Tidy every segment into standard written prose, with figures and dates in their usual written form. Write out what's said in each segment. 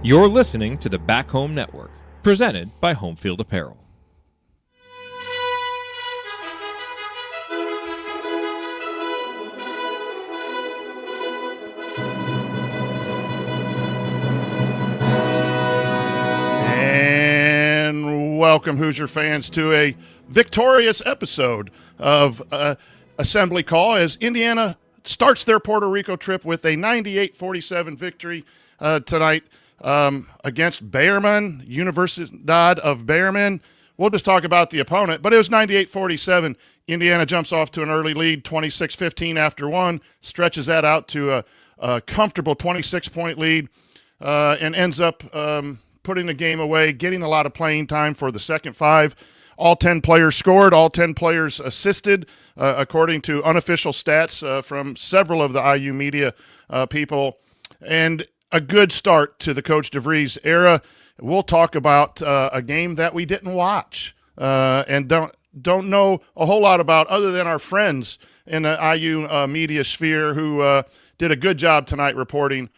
You're listening to the Back Home Network, presented by Home Field Apparel. And welcome, Hoosier fans, to a victorious episode of Assembly Call as Indiana starts their Puerto Rico trip with a 98-47 victory tonight against Bayerman, Universidad of Bayerman. We'll just talk about the opponent, but it was 98-47. Indiana jumps off to an early lead, 26-15 after one, stretches that out to a comfortable 26-point lead, and ends up putting the game away, getting a lot of playing time for the second five. All 10 players scored, all 10 players assisted, according to unofficial stats from several of the IU media people. And a good start to the Coach DeVries era. We'll talk about a game that we didn't watch and don't know a whole lot about other than our friends in the IU media sphere who did a good job tonight reporting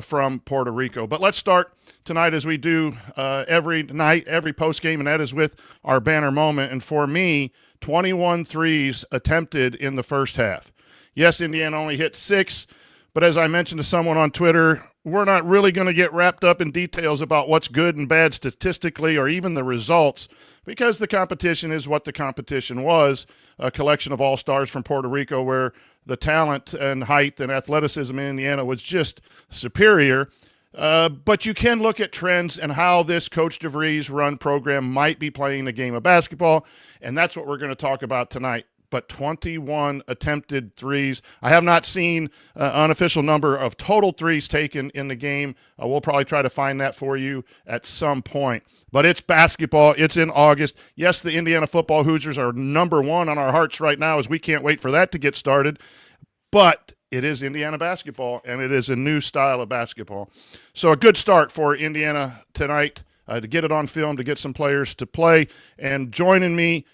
from Puerto Rico. But let's start tonight as we do every night, every postgame, and that is with our banner moment. And for me, 21 threes attempted in the first half. Yes, Indiana only hit 6, but as I mentioned to someone on Twitter, we're not really going to get wrapped up in details about what's good and bad statistically or even the results, because the competition is what the competition was, a collection of all-stars from Puerto Rico where the talent and height and athleticism in Indiana was just superior. But you can look at trends and how this Coach DeVries run program might be playing the game of basketball, and that's what we're going to talk about tonight. But 21 attempted threes. I have not seen an unofficial number of total threes taken in the game. We'll probably try to find that for you at some point. But it's basketball. It's in August. Yes, the Indiana football Hoosiers are number one on our hearts right now as we can't wait for that to get started. But it is Indiana basketball, and it is a new style of basketball. So a good start for Indiana tonight to get it on film, to get some players to play. And joining me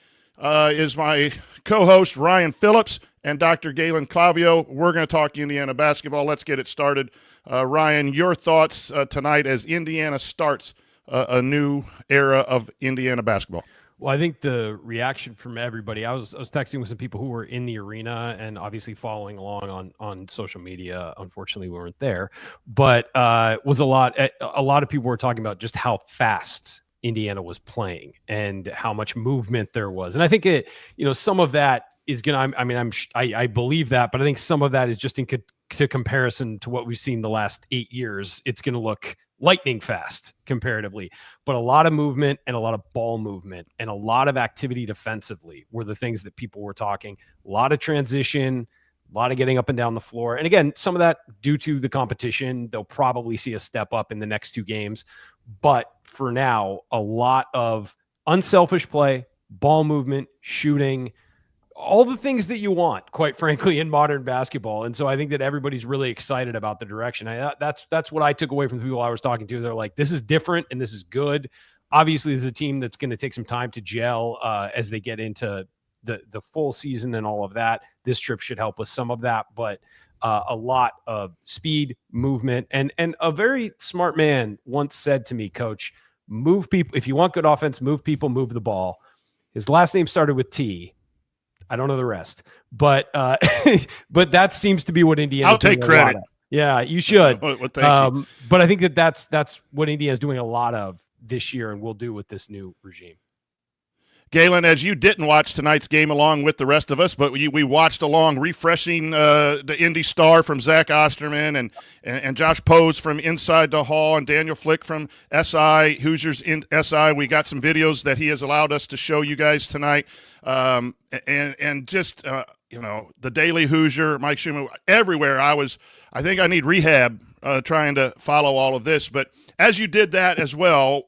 is my co-host Ryan Phillips and Dr. Galen Clavio. We're going to talk Indiana basketball. Let's get it started. Ryan, your thoughts tonight as Indiana starts a new era of Indiana basketball. Well, I think the reaction from everybody, I was texting with some people who were in the arena and obviously following along on social media. Unfortunately, we weren't there, but was a lot of people were talking about just how fast Indiana was playing and how much movement there was. And I think some of that is going to, I believe that, but I think some of that is just to comparison to what we've seen the last 8 years. It's going to look lightning fast comparatively, but a lot of movement and a lot of ball movement and a lot of activity defensively were the things that people were talking. A lot of transition, a lot of getting up and down the floor. And again, some of that due to the competition, they'll probably see a step up in the next 2 games. But for now, a lot of unselfish play, ball movement, shooting, all the things that you want, quite frankly, in modern basketball. And so I think that everybody's really excited about the direction. That's what I took away from the people I was talking to. They're like, this is different and this is good. Obviously, there's a team that's going to take some time to gel as they get into the full season and all of that. This trip should help with some of that, but a lot of speed, movement, and a very smart man once said to me, Coach, move people. If you want good offense, move people, move the ball. His last name started with T. I don't know the rest, but but that seems to be what Indiana. I'll take credit. Yeah, you should. Well, thank you. But I think that's what Indiana is doing a lot of this year, and will do with this new regime. Galen, as you didn't watch tonight's game along with the rest of us, but we watched along, refreshing the Indy Star from Zach Osterman and Josh Pose from Inside the Hall and Daniel Flick from SI, Hoosiers in SI. We got some videos that he has allowed us to show you guys tonight. And just, the Daily Hoosier, Mike Schumann, everywhere. I think I need rehab trying to follow all of this. But as you did that as well,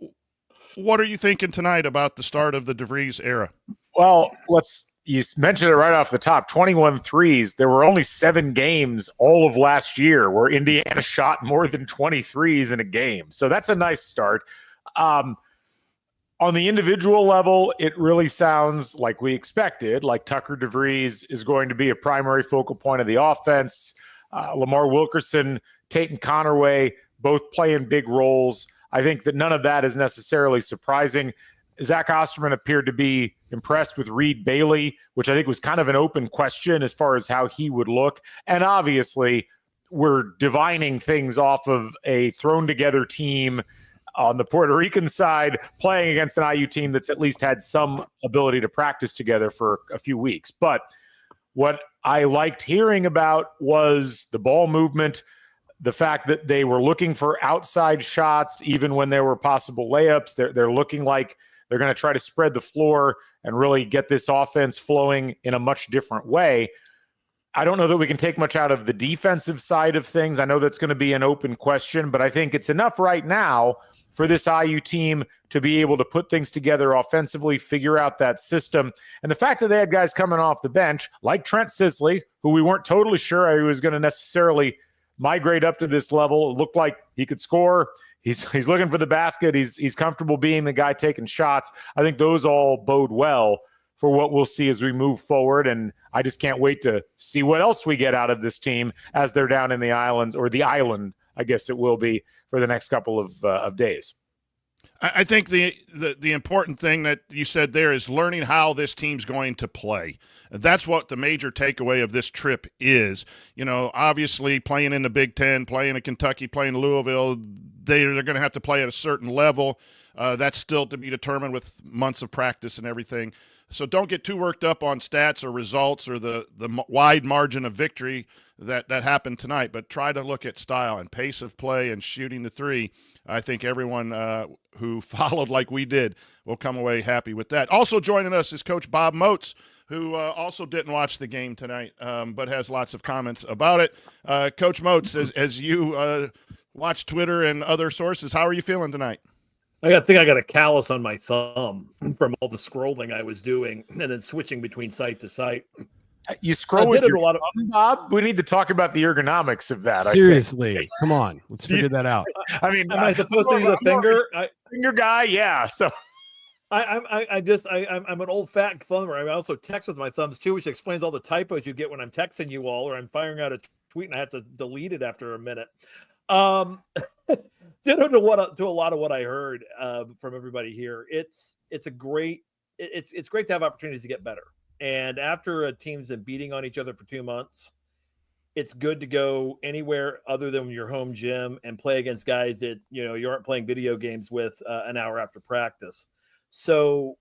what are you thinking tonight about the start of the DeVries era? Well, you mentioned it right off the top, 21 threes. There were only 7 games all of last year where Indiana shot more than 20 threes in a game. So that's a nice start. On the individual level, it really sounds like we expected, like Tucker DeVries is going to be a primary focal point of the offense. Lamar Wilkerson, Tatum Connerway, both playing big roles. I think that none of that is necessarily surprising. Zach Osterman appeared to be impressed with Reed Bailey, which I think was kind of an open question as far as how he would look. And obviously, we're divining things off of a thrown-together team on the Puerto Rican side playing against an IU team that's at least had some ability to practice together for a few weeks. But what I liked hearing about was the ball movement, the fact that they were looking for outside shots even when there were possible layups. They're looking like they're going to try to spread the floor and really get this offense flowing in a much different way. I don't know that we can take much out of the defensive side of things. I know that's going to be an open question, but I think it's enough right now for this IU team to be able to put things together offensively, figure out that system. And the fact that they had guys coming off the bench, like Trent Sisley, who we weren't totally sure he was going to necessarily migrate up to this level. It looked like he could score. He's looking for the basket. He's comfortable being the guy taking shots. I think those all bode well for what we'll see as we move forward. And I just can't wait to see what else we get out of this team as they're down in the islands, or the island, I guess it will be, for the next couple of days. I think the important thing that you said there is learning how this team's going to play. That's what the major takeaway of this trip is. You know, obviously playing in the Big Ten, playing in Kentucky, playing in Louisville, they're going to have to play at a certain level. That's still to be determined with months of practice and everything. So don't get too worked up on stats or results or the wide margin of victory that happened tonight, but try to look at style and pace of play and shooting the three. I think everyone who followed like we did will come away happy with that. Also joining us is Coach Bob Moats, who also didn't watch the game tonight, but has lots of comments about it. Coach Moats, as you watch Twitter and other sources, how are you feeling tonight? I think I got a callus on my thumb from all the scrolling I was doing and then switching between site to site. You scroll with your thumb, Bob? We need to talk about the ergonomics of that. Seriously, come on. Let's figure that out. I mean, am I supposed to use a finger? Finger guy, yeah. So I'm an old fat thumber. I also text with my thumbs too, which explains all the typos you get when I'm texting you all, or I'm firing out a tweet and I have to delete it after a minute. Ditto to a lot of what I heard from everybody here. It's great to have opportunities to get better. And after a team's been beating on each other for 2 months, it's good to go anywhere other than your home gym and play against guys that you aren't playing video games with an hour after practice. So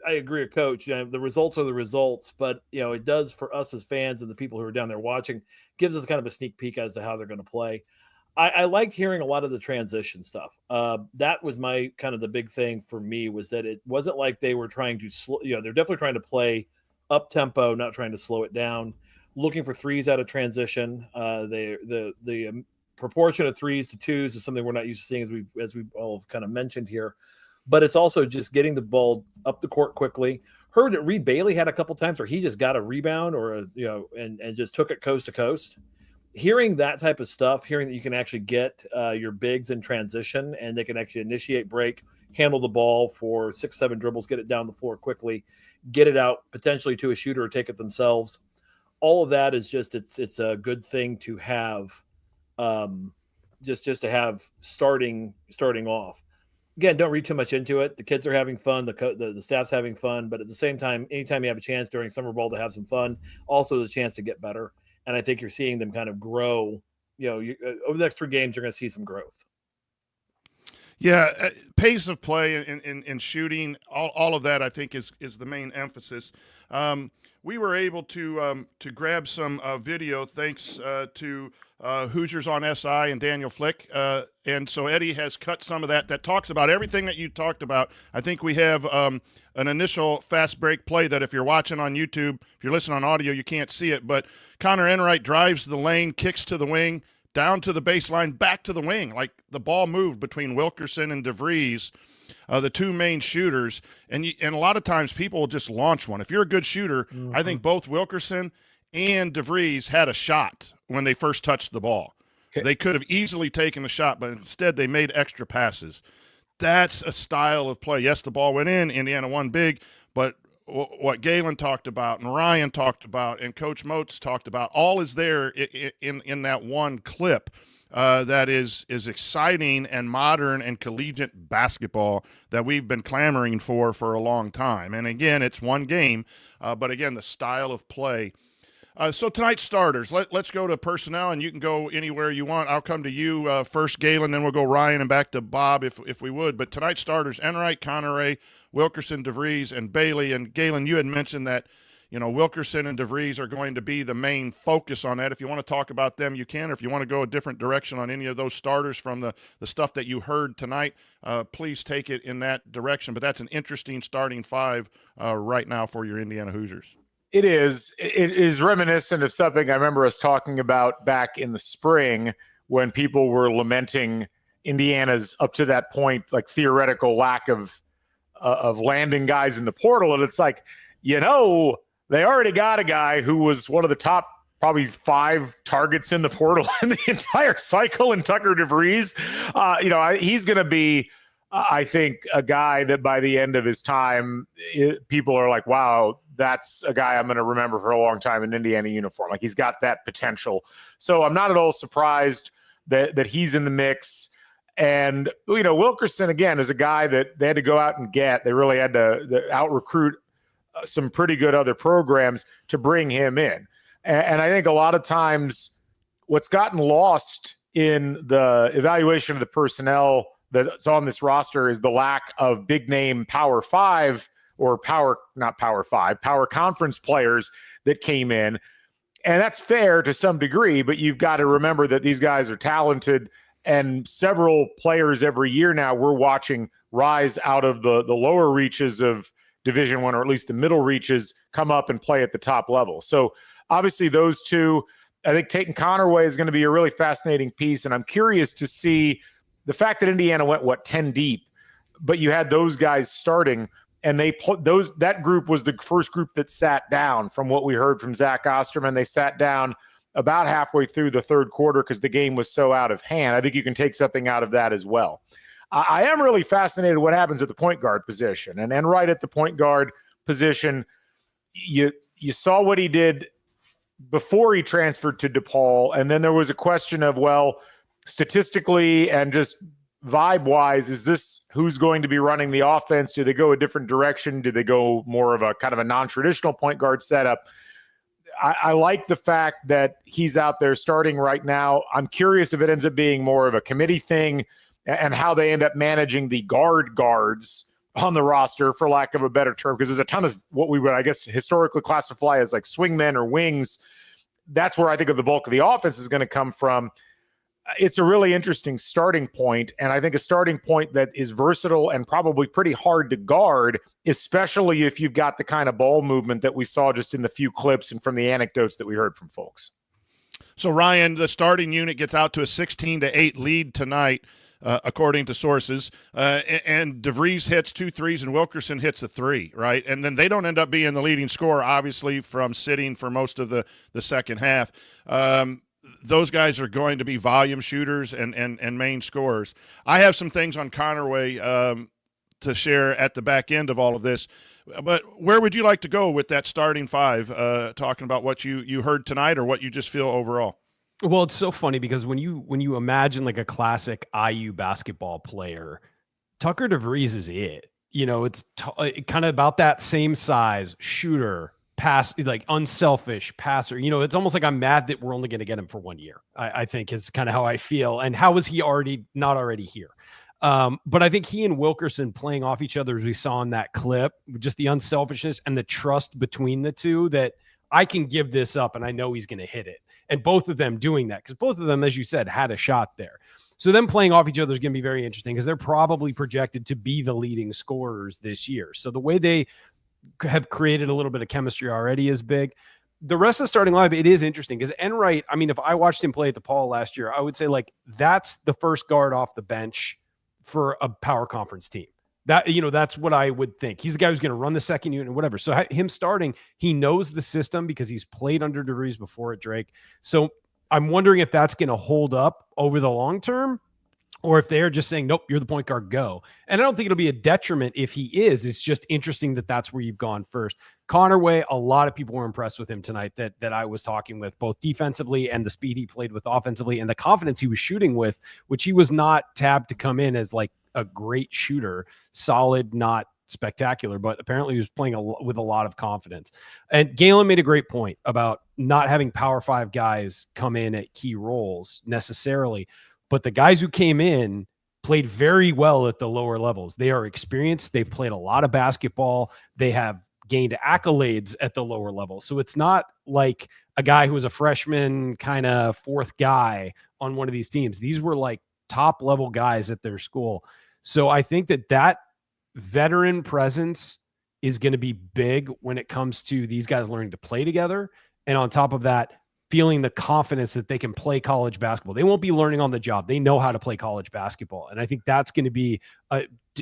I agree with Coach. The results are the results, but it does for us as fans and the people who are down there watching, gives us kind of a sneak peek as to how they're going to play. I liked hearing a lot of the transition stuff. That was my kind of the big thing for me, was that it wasn't like they were trying to slow. They're definitely trying to play up tempo, not trying to slow it down. Looking for threes out of transition. The proportion of threes to twos is something we're not used to seeing, as we've all kind of mentioned here. But it's also just getting the ball up the court quickly. Heard that Reed Bailey had a couple times where he just got a rebound and just took it coast to coast. Hearing that type of stuff, hearing that you can actually get your bigs in transition and they can actually initiate break, handle the ball for 6-7 dribbles, get it down the floor quickly, get it out potentially to a shooter or take it themselves. All of that is just it's a good thing to have, just to have starting off. Again, don't read too much into it. The kids are having fun. The staff's having fun. But at the same time, anytime you have a chance during summer ball to have some fun, also there's a chance to get better. And I think you're seeing them kind of grow. Over the next 3 games, you're going to see some growth. Yeah, pace of play and shooting, all of that I think is the main emphasis. We were able to grab some video thanks to Hoosiers on SI and Daniel Flick. And so Eddie has cut some of that talks about everything that you talked about. I think we have an initial fast break play that if you're watching on YouTube, if you're listening on audio, you can't see it. But Connor Enright drives the lane, kicks to the wing, down to the baseline, back to the wing. Like the ball moved between Wilkerson and DeVries, the 2 main shooters. And a lot of times people will just launch one. If you're a good shooter, I think both Wilkerson and DeVries had a shot when they first touched the ball. Okay. They could have easily taken a shot, but instead they made extra passes. That's a style of play. Yes, the ball went in. Indiana won big, but what Galen talked about and Ryan talked about and Coach Moats talked about, all is there in that one clip. that is exciting and modern and collegiate basketball that we've been clamoring for a long time. And again, it's one game, but again, the style of play. So tonight's starters, let's go to personnel, and you can go anywhere you want. I'll come to you first, Galen, then we'll go Ryan and back to Bob if we would. But tonight's starters, Enright, Conneray, Wilkerson, DeVries, and Bailey. And Galen, you had mentioned that Wilkerson and DeVries are going to be the main focus on that. If you want to talk about them, you can. Or if you want to go a different direction on any of those starters from the stuff that you heard tonight, please take it in that direction. But that's an interesting starting five right now for your Indiana Hoosiers. It is. It is reminiscent of something I remember us talking about back in the spring when people were lamenting Indiana's, up to that point, like theoretical lack of landing guys in the portal. And it's like, they already got a guy who was one of the top probably 5 targets in the portal in the entire cycle, in Tucker DeVries. He's going to be, I think, a guy that by the end of his time, people are like, wow, that's a guy I'm going to remember for a long time in Indiana uniform. Like, he's got that potential. So I'm not at all surprised that he's in the mix. And, Wilkerson, again, is a guy that they had to go out and get. They really had to out-recruit some pretty good other programs to bring him in. And I think a lot of times what's gotten lost in the evaluation of the personnel that's on this roster is the lack of big name Power 5 or Power Conference players that came in. And that's fair to some degree, but you've got to remember that these guys are talented, and several players every year now we're watching rise out of the lower reaches of Division I, or at least the middle reaches, come up and play at the top level. So obviously those two, I think Tate Connerway is going to be a really fascinating piece. And I'm curious to see the fact that Indiana went 10 deep, but you had those guys starting, and that group was the first group that sat down. From what we heard from Zach Osterman, they sat down about halfway through the third quarter because the game was so out of hand. I think you can take something out of that as well. I am really fascinated what happens at the point guard position. And right at the point guard position, you saw what he did before he transferred to DePaul. And then there was a question of, well, statistically and just vibe-wise, is this who's going to be running the offense? Do they go a different direction? Do they go more of a kind of a non-traditional point guard setup? I like the fact that he's out there starting right now. I'm curious if it ends up being more of a committee thing and how they end up managing the guards on the roster, for lack of a better term, because there's a ton of what we would, I guess, historically classify as like swingmen or wings. That's where I think of the bulk of the offense is going to come from. It's a really interesting starting point, and I think a starting point that is versatile and probably pretty hard to guard, especially if you've got the kind of ball movement that we saw just in the few clips and from the anecdotes that we heard from folks. So, Ryan, the starting unit gets out to a 16-8 lead tonight, according to sources, and DeVries hits 2 threes and Wilkerson hits a 3, right? And then they don't end up being the leading scorer, obviously, from sitting for most of the second half. Those guys are going to be volume shooters and main scorers. I have some things on Connerway to share at the back end of all of this, but where would you like to go with that starting five, talking about what you heard tonight or what you just feel overall? Well, it's so funny because when you imagine like a classic IU basketball player, Tucker DeVries is it. It's kind of about that same size, shooter, pass, like unselfish passer. It's almost like I'm mad that we're only going to get him for 1 year. I think is kind of how I feel. And how is he not already here? But I think he and Wilkerson playing off each other, as we saw in that clip, just the unselfishness and the trust between the two, that I can give this up and I know he's going to hit it. And both of them doing that, because both of them, as you said, had a shot there. So them playing off each other is going to be very interesting because they're probably projected to be the leading scorers this year. So the way they have created a little bit of chemistry already is big. The rest of the starting lineup, it is interesting because Enright, I mean, if I watched him play at DePaul last year, I would say like that's the first guard off the bench for a power conference team. That's what I would think. He's the guy who's going to run the second unit and whatever. So him starting, he knows the system because he's played under DeVries before at Drake. So I'm wondering if that's going to hold up over the long term, or if they're just saying, nope, you're the point guard, go. And I don't think it'll be a detriment if he is. It's just interesting that that's where you've gone first. Connerway, a lot of people were impressed with him tonight that I was talking with, both defensively and the speed he played with offensively and the confidence he was shooting with, which he was not tabbed to come in as like a great shooter, solid, not spectacular, but apparently he was playing with a lot of confidence. And Galen made a great point about not having Power 5 guys come in at key roles necessarily. But the guys who came in played very well at the lower levels. They are experienced. They've played a lot of basketball. They have gained accolades at the lower level. So it's not like a guy who was a freshman kind of fourth guy on one of these teams. These were like top level guys at their school. So I think that veteran presence is going to be big when it comes to these guys learning to play together. And on top of that, feeling the confidence that they can play college basketball. They won't be learning on the job. They know how to play college basketball. And I think that's going to be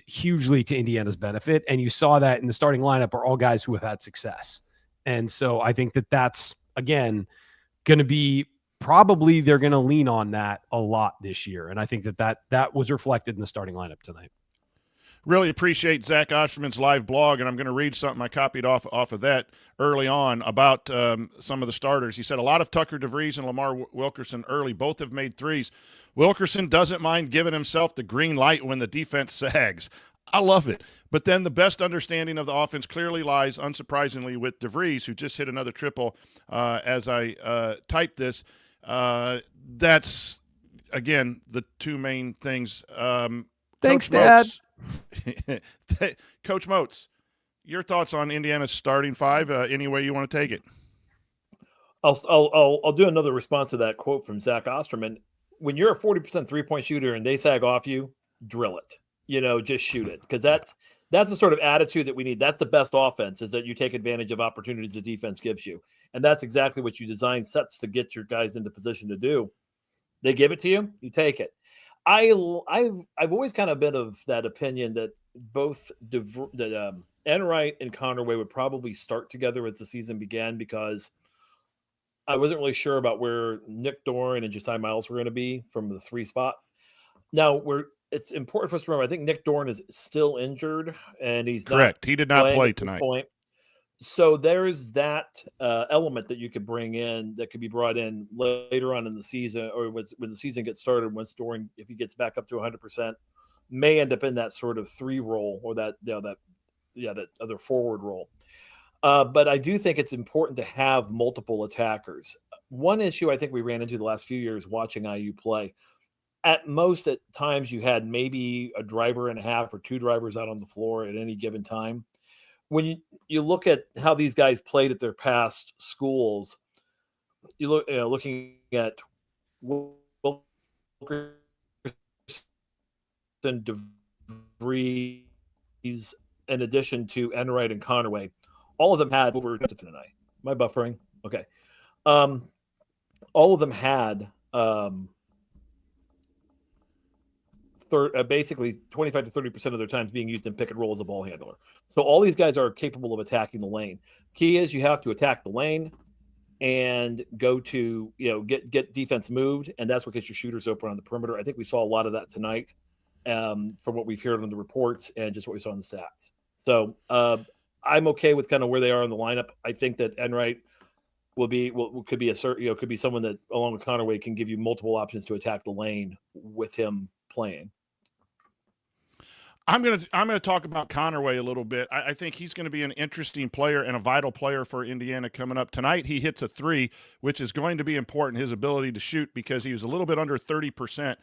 hugely to Indiana's benefit. And you saw that in the starting lineup are all guys who have had success. And so I think that's, again, going to be probably they're going to lean on that a lot this year. And I think that was reflected in the starting lineup tonight. Really appreciate Zach Osterman's live blog, and I'm going to read something I copied off of that early on about some of the starters. He said, a lot of Tucker DeVries and Lamar Wilkerson early. Both have made threes. Wilkerson doesn't mind giving himself the green light when the defense sags. I love it. But then the best understanding of the offense clearly lies, unsurprisingly, with DeVries, who just hit another triple as I typed this. That's, again, the two main things. Thanks, Dad. Coach Moats, your thoughts on Indiana's starting five? Any way you want to take it? I'll do another response to that quote from Zach Osterman. When you're a 40% 3-point shooter and they sag off you, drill it. Just shoot it, because that's the sort of attitude that we need. That's the best offense, is that you take advantage of opportunities the defense gives you, and that's exactly what you design sets to get your guys into position to do. They give it to you, you take it. I've always kind of been of that opinion that both Enright and Connerway would probably start together as the season began, because I wasn't really sure about where Nick Doran and Josiah Miles were going to be from the 3 spot. Now it's important for us to remember, I think Nick Doran is still injured, and he's correct. He did not play tonight. Point. So there's that element that you could bring in, that could be brought in later on in the season, or when the season gets started, once Doran, if he gets back up to 100%, may end up in that sort of 3 role, or that other forward role. But I do think it's important to have multiple attackers. One issue I think we ran into the last few years watching IU play, at most at times you had maybe a driver and a half or 2 drivers out on the floor at any given time. When you look at how these guys played at their past schools, looking at Wilkerson, DeVries, in addition to Enright and Connerway, all of them had over tonight. Am I buffering? Okay. All of them had basically 25 to 30% of their times being used in pick and roll as a ball handler. So all these guys are capable of attacking the lane. Key is you have to attack the lane and go to, get defense moved, and that's what gets your shooters open on the perimeter. I think we saw a lot of that tonight from what we've heard on the reports and just what we saw in the stats. So I'm okay with kind of where they are in the lineup. I think that Enright could be someone that, along with Connerway, can give you multiple options to attack the lane with him playing. I'm gonna talk about Connerway a little bit. I think he's going to be an interesting player and a vital player for Indiana coming up. Tonight he hits a 3, which is going to be important, his ability to shoot, because he was a little bit under 30%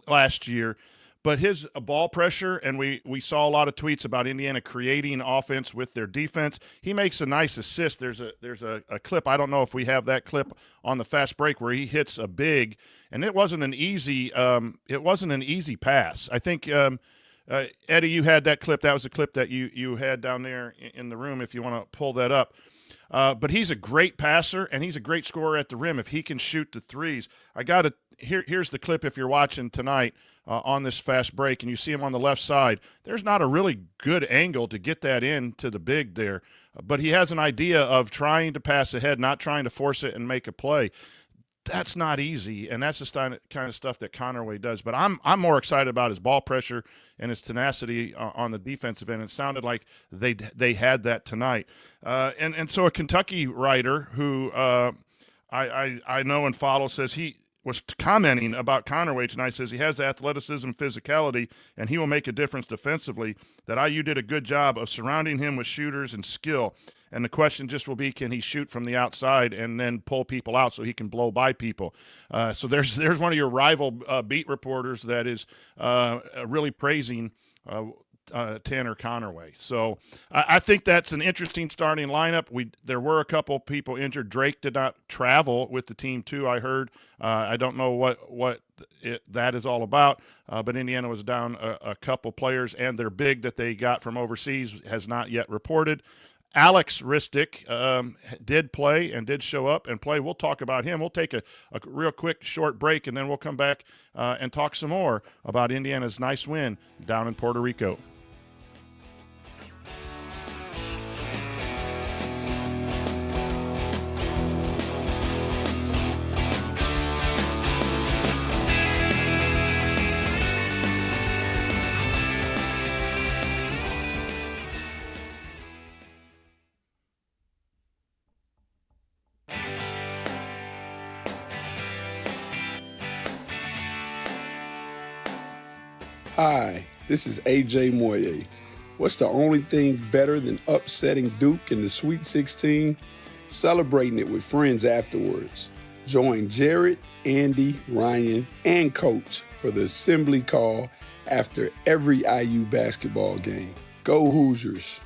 last year. But his ball pressure, and we saw a lot of tweets about Indiana creating offense with their defense. He makes a nice assist. There's a clip. I don't know if we have that clip on the fast break where he hits a big, and it wasn't an easy pass. I think Eddie, you had that clip. That was a clip that you had down there in the room. If you want to pull that up. But he's a great passer, and he's a great scorer at the rim if he can shoot the threes. Here's the clip if you're watching tonight on this fast break, and you see him on the left side. There's not a really good angle to get that in to the big there, but he has an idea of trying to pass ahead, not trying to force it and make a play. that's not easy, and that's the kind of stuff that Conaway does. But I'm more excited about his ball pressure and his tenacity on the defensive end. It sounded like they had that tonight. And so a Kentucky writer who I know and follow says he was commenting about Conaway tonight, says he has athleticism, physicality, and he will make a difference defensively, that IU did a good job of surrounding him with shooters and skill. And the question just will be, can he shoot from the outside and then pull people out so he can blow by people? So there's one of your rival beat reporters that is really praising Tanner Conaway. So I think that's an interesting starting lineup. There were a couple people injured. Drake did not travel with the team too, I heard. I don't know what that is all about, but Indiana was down a couple players, and their big that they got from overseas has not yet reported. Alex Ristic did play and did show up and play. We'll talk about him. We'll take a real quick short break, and then we'll come back and talk some more about Indiana's nice win down in Puerto Rico. Hi, this is AJ Moye. What's the only thing better than upsetting Duke in the Sweet 16? Celebrating it with friends afterwards. Join Jared, Andy, Ryan, and Coach for the assembly call after every IU basketball game. Go Hoosiers!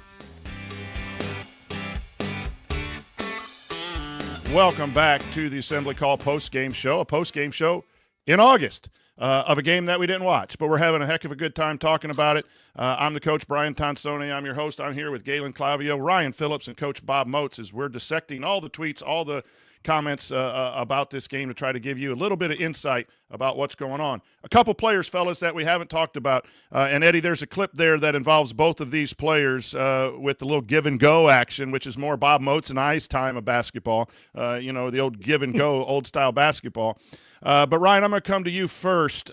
Welcome back to the Assembly Call post-game show, a post-game show in August. Of a game that we didn't watch, but we're having a heck of a good time talking about it. I'm the coach, Brian Tonsoni. I'm your host. I'm here with Galen Clavio, Ryan Phillips, and Coach Bob Moats as we're dissecting all the tweets, all the comments about this game to try to give you a little bit of insight about what's going on. A couple players, fellas, that we haven't talked about. And, Eddie, there's a clip there that involves both of these players with the little give-and-go action, which is more Bob Moats and I's time of basketball, the old give-and-go, old-style basketball. But, Ryan, I'm going to come to you first.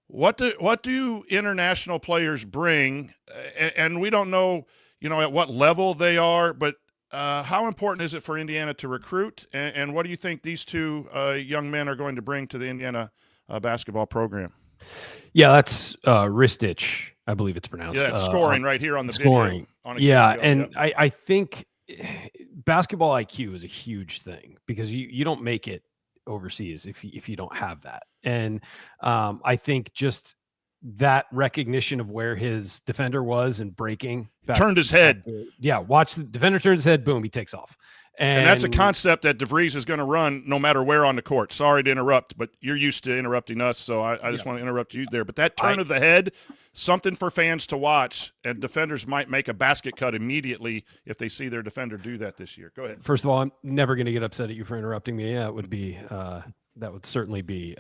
What do international players bring? And we don't know, at what level they are, but how important is it for Indiana to recruit? And what do you think these two young men are going to bring to the Indiana basketball program? Yeah, that's Ristich, I believe it's pronounced. Yeah, scoring right here on the scoring. Video. And I think basketball IQ is a huge thing because you don't make it overseas if you don't have that. And I think just that recognition of where his defender was and breaking turned his head. Watch the defender turn his head, boom, he takes off. And that's a concept that DeVries is going to run no matter where on the court. Sorry to interrupt, but you're used to interrupting us, so I just want to interrupt you there. But that turn of the head, something for fans to watch, and defenders might make a basket cut immediately if they see their defender do that this year. Go ahead. First of all, I'm never going to get upset at you for interrupting me. Yeah, it would be that would certainly be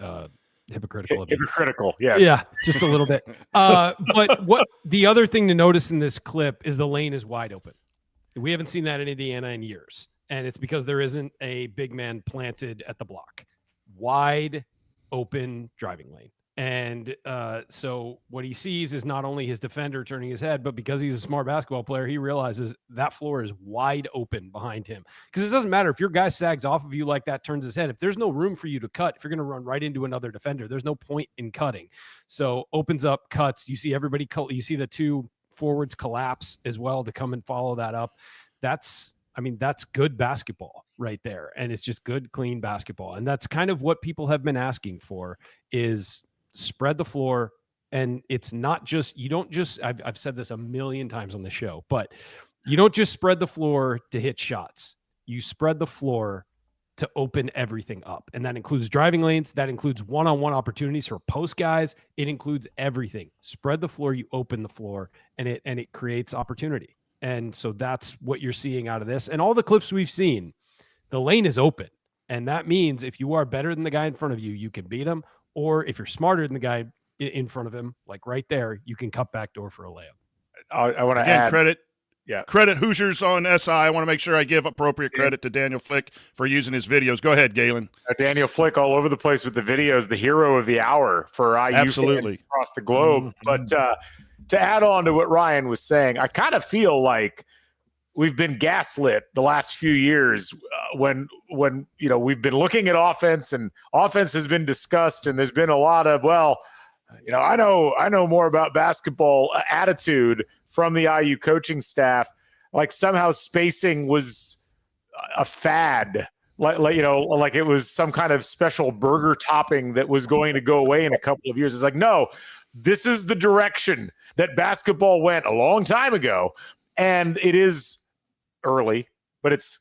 hypocritical. Hypocritical, yes. Yeah, just a little bit. But what the other thing to notice in this clip is the lane is wide open. We haven't seen that in Indiana in years. And it's because there isn't a big man planted at the block. Wide open driving lane. And so what he sees is not only his defender turning his head, but because he's a smart basketball player, he realizes that floor is wide open behind him. Because it doesn't matter if your guy sags off of you like that, turns his head. If there's no room for you to cut, if you're going to run right into another defender, there's no point in cutting. So opens up, cuts. You see everybody, you see the two forwards collapse as well to come and follow that up. That's good basketball right there. And it's just good, clean basketball. And that's kind of what people have been asking for is spread the floor. And it's not just, I've said this a million times on the show, but you don't just spread the floor to hit shots. You spread the floor to open everything up. And that includes driving lanes. That includes one-on-one opportunities for post guys. It includes everything. Spread the floor, you open the floor, and it creates opportunity. And so that's what you're seeing out of this. And all the clips we've seen, the lane is open. And that means if you are better than the guy in front of you, you can beat him. Or if you're smarter than the guy in front of him, like right there, you can cut back door for a layup. I want to add credit Hoosiers on SI. I want to make sure I give appropriate credit to Daniel Flick for using his videos. Go ahead, Galen. Daniel Flick all over the place with the videos, the hero of the hour for IU fans across the globe. But to add on to what Ryan was saying, I kind of feel like we've been gaslit the last few years when we've been looking at offense, and offense has been discussed, and there's been a lot of, I know more about basketball attitude from the IU coaching staff. Like somehow spacing was a fad, like it was some kind of special burger topping that was going to go away in a couple of years. It's like, no, this is the direction that basketball went a long time ago, and it is early, but it's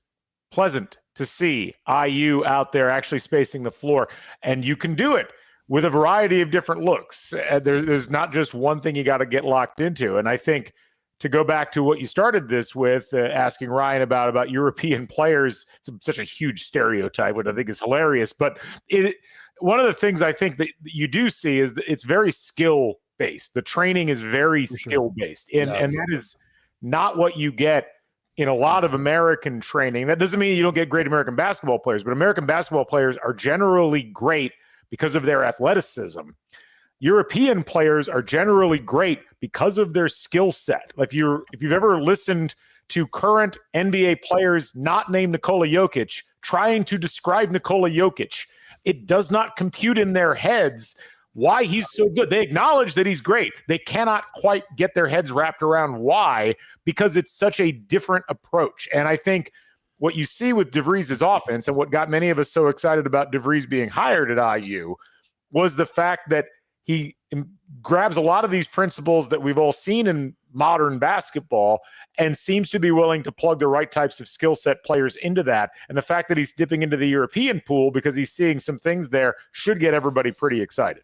pleasant to see IU out there actually spacing the floor, and you can do it with a variety of different looks. There's not just one thing you got to get locked into. And I think to go back to what you started this with, asking Ryan about European players, it's such a huge stereotype, which I think is hilarious. But one of the things I think that you do see is that it's very skill-based. The training is very skill-based. And that is not what you get in a lot of American training. That doesn't mean you don't get great American basketball players, but American basketball players are generally great because of their athleticism. European players are generally great because of their skill set. If you've ever listened to current NBA players not named Nikola Jokic trying to describe Nikola Jokic, it does not compute in their heads why he's so good. They acknowledge that he's great. They cannot quite get their heads wrapped around why, because it's such a different approach. And I think what you see with DeVries' offense, and what got many of us so excited about DeVries being hired at IU, was the fact that he grabs a lot of these principles that we've all seen in modern basketball and seems to be willing to plug the right types of skill set players into that. And the fact that he's dipping into the European pool because he's seeing some things there should get everybody pretty excited.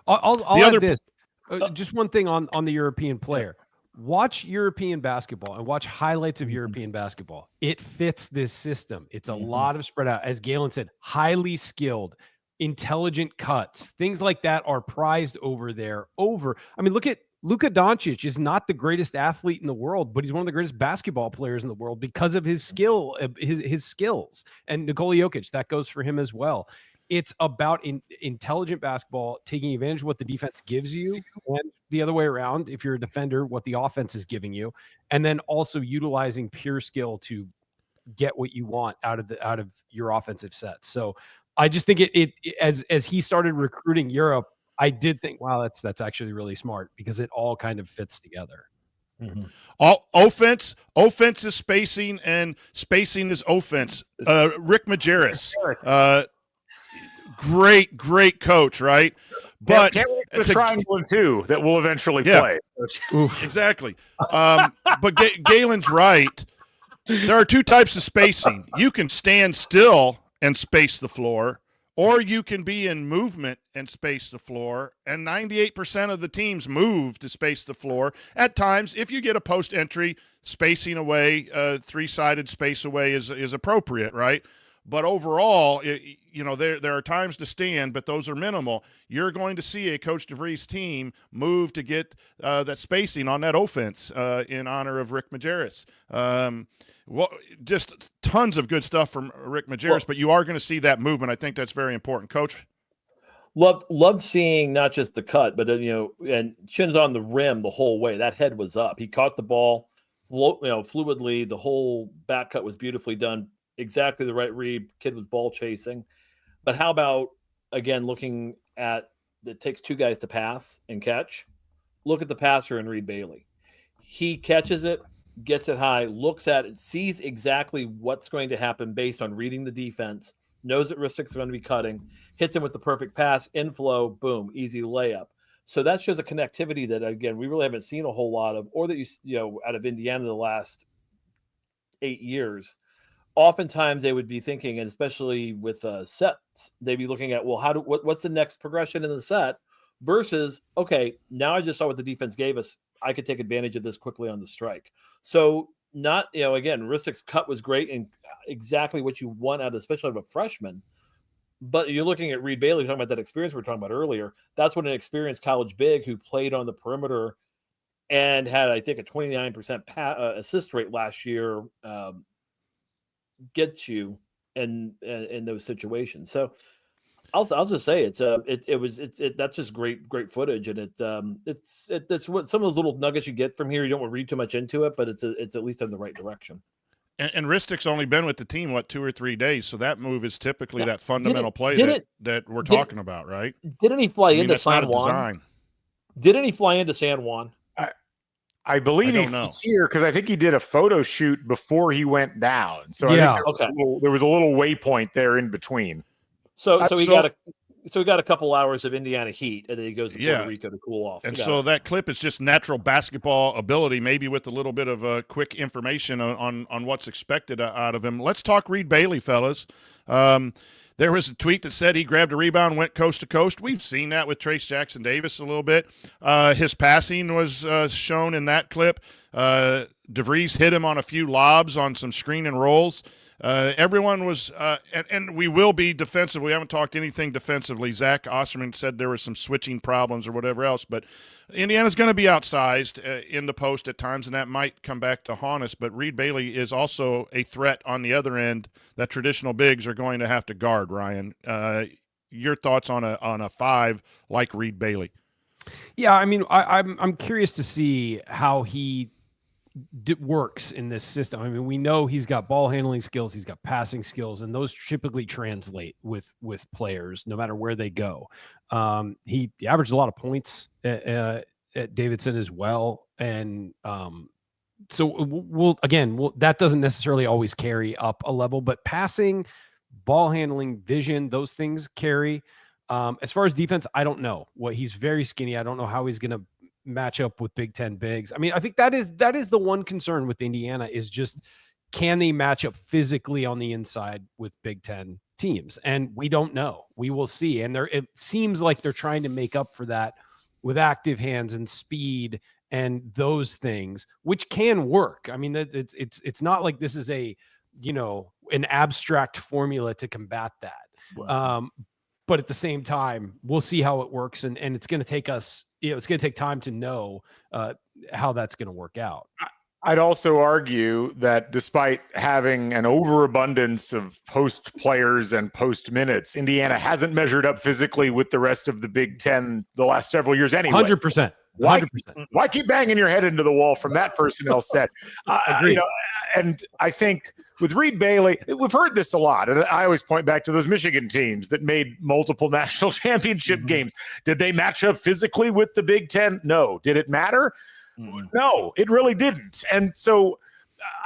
I'll add this. Just one thing on the European player. Watch European basketball and watch highlights of European basketball. It fits this system. It's a lot of spread out. As Galen said, highly skilled, intelligent cuts. Things like that are prized over there. I mean, look at Luka Doncic is not the greatest athlete in the world, but he's one of the greatest basketball players in the world because of his skill, his skills. And Nikola Jokic, that goes for him as well. It's about intelligent basketball, taking advantage of what the defense gives you, and the other way around, if you're a defender, what the offense is giving you, and then also utilizing pure skill to get what you want out of your offensive sets. So I just think as he started recruiting Europe, I did think, wow, that's actually really smart because it all kind of fits together. All offense is spacing, and spacing is offense. Rick Majerus. Great coach, right? But can't wait for the triangle too that will eventually play. Exactly. But Galen's right. There are two types of spacing. You can stand still and space the floor, or you can be in movement and space the floor. And 98% of the teams move to space the floor. At times, if you get a post entry, spacing away, three-sided space away is appropriate, right? But overall, there are times to stand, but those are minimal. You're going to see a Coach DeVries team move to get that spacing on that offense in honor of Rick Majerus. Just tons of good stuff from Rick Majerus, but you are going to see that movement. I think that's very important, Coach. Loved seeing not just the cut, but and chins on the rim the whole way. That head was up. He caught the ball, fluidly. The whole back cut was beautifully done. Exactly the right read. Kid was ball chasing. But how about, again, looking at it takes two guys to pass and catch? Look at the passer in Reed Bailey. He catches it, gets it high, looks at it, sees exactly what's going to happen based on reading the defense, knows that Ristic's going to be cutting, hits him with the perfect pass, inflow, boom, easy layup. So that shows a connectivity that, again, we really haven't seen a whole lot of, or that out of Indiana the last 8 years. Oftentimes they would be thinking, and especially with sets, they'd be looking at, well, what's the next progression in the set versus, okay, now I just saw what the defense gave us. I could take advantage of this quickly on the strike. So not, again, Ristic's cut was great and exactly what you want out of, especially out of a freshman. But you're looking at Reed Bailey, talking about that experience we were talking about earlier. That's what an experienced college big who played on the perimeter and had, I think, a 29% assist rate last year, gets you in those situations. So I'll just say that's just great footage, and it's what some of those little nuggets you get from here. You don't want to read too much into it, but it's at least in the right direction. And Ristic's only been with the team 2 or 3 days, so that move is typically that fundamental play that we're talking about, right? Didn't he fly into San Juan? Design. Didn't he fly into San Juan? I believe he's here because I think he did a photo shoot before he went down. So yeah, I think there was a little waypoint there in between. So he got a couple hours of Indiana heat, and then he goes to Puerto Rico to cool off. And so that clip is just natural basketball ability, maybe with a little bit of quick information on what's expected out of him. Let's talk Reed Bailey, fellas. There was a tweet that said he grabbed a rebound, went coast to coast. We've seen that with Trace Jackson Davis a little bit. His passing was shown in that clip. DeVries hit him on a few lobs on some screen and rolls. Everyone was, and we will be defensive. We haven't talked anything defensively. Zach Osterman said there was some switching problems or whatever else, but Indiana's going to be outsized in the post at times, and that might come back to haunt us. But Reed Bailey is also a threat on the other end that traditional bigs are going to have to guard. Ryan, your thoughts on a 5 like Reed Bailey? Yeah, I mean, I'm curious to see how he works in this system. I mean, we know he's got ball handling skills, he's got passing skills, and those typically translate with players no matter where they go. He averaged a lot of points at Davidson as well, and so that doesn't necessarily always carry up a level, but passing, ball handling, vision, those things carry. As far as defense, I don't know. He's very skinny. I don't know how he's going to match up with Big Ten bigs. I mean, I think that is the one concern with Indiana is just, can they match up physically on the inside with Big Ten teams? And we don't know. We will see. And it seems like they're trying to make up for that with active hands and speed and those things, which can work. I mean, it's not like this is an abstract formula to combat that. Wow. But at the same time, we'll see how it works, and it's going to take us, it's going to take time to know how that's going to work out. I'd also argue that despite having an overabundance of post players and post minutes, Indiana hasn't measured up physically with the rest of the Big Ten the last several years anyway. 100%. 100%. Why keep banging your head into the wall from that personnel set? Agreed. And I think with Reed Bailey, we've heard this a lot. And I always point back to those Michigan teams that made multiple national championship games. Did they match up physically with the Big Ten? No. Did it matter? No, it really didn't. And so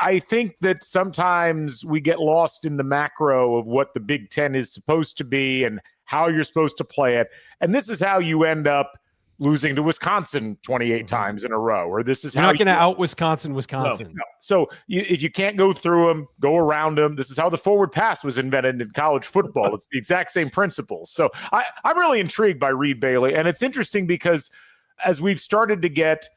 I think that sometimes we get lost in the macro of what the Big Ten is supposed to be and how you're supposed to play it. And this is how you end up losing to Wisconsin 28 times in a row, or this is You're how not going to out Wisconsin. No. So if you can't go through them, go around them. This is how the forward pass was invented in college football. It's the exact same principles. So I'm really intrigued by Reed Bailey, and it's interesting because as we've started to get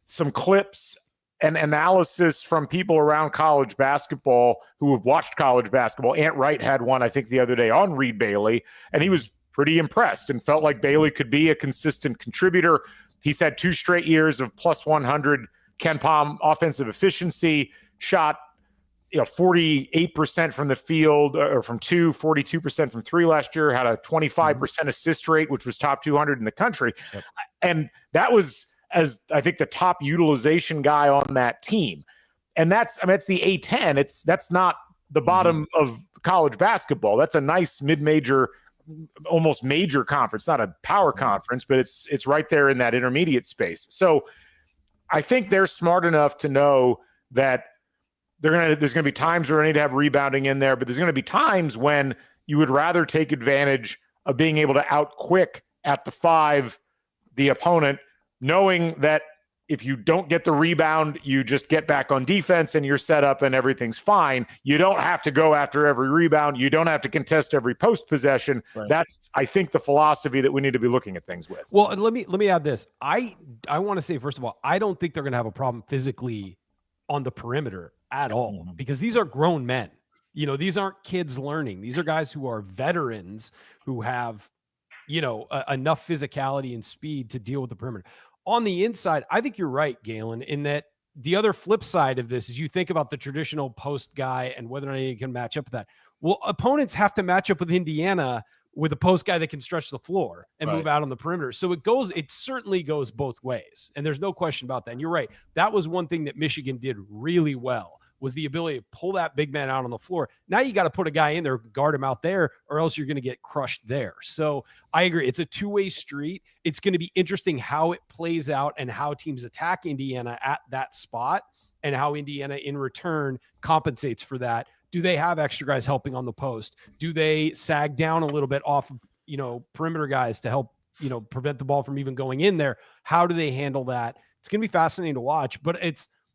some clips and analysis from people around college basketball who have watched college basketball, Ant Wright had one, I think, the other day on Reed Bailey, and he was pretty impressed and felt like Bailey could be a consistent contributor. He's had 2 straight years of plus 100 Ken Pom offensive efficiency, shot 48% from the field or from 2, 42% from 3 last year, had a 25% assist rate, which was top 200 in the country. Yep. And that was, as I think, the top utilization guy on that team. And that's the A10. That's not the bottom of college basketball. That's a nice mid-major, almost major conference, not a power conference, but it's right there in that intermediate space. So I think they're smart enough to know that there's going to be times where they need to have rebounding in there, but there's going to be times when you would rather take advantage of being able to out quick at the 5 the opponent, knowing that if you don't get the rebound, you just get back on defense and you're set up and everything's fine. You don't have to go after every rebound. You don't have to contest every post possession. Right. That's, I think, the philosophy that we need to be looking at things with. Well, let me add this. I want to say, first of all, I don't think they're going to have a problem physically on the perimeter at all, because these are grown men. These aren't kids learning. These are guys who are veterans who have, enough physicality and speed to deal with the perimeter. on the inside, I think you're right, Galen, in that the other flip side of this is you think about the traditional post guy and whether or not you can match up with that. Well, opponents have to match up with Indiana with a post guy that can stretch the floor and move out on the perimeter. So it certainly goes both ways. And there's no question about that. And you're right. That was one thing that Michigan did really well, was the ability to pull that big man out on the floor. Now you got to put a guy in there, guard him out there, or else you're going to get crushed there. So I agree. It's a two-way street. It's going to be interesting how it plays out and how teams attack Indiana at that spot and how Indiana in return compensates for that. Do they have extra guys helping on the post? Do they sag down a little bit off of, perimeter guys to help, prevent the ball from even going in there? How do they handle that? It's going to be fascinating to watch, but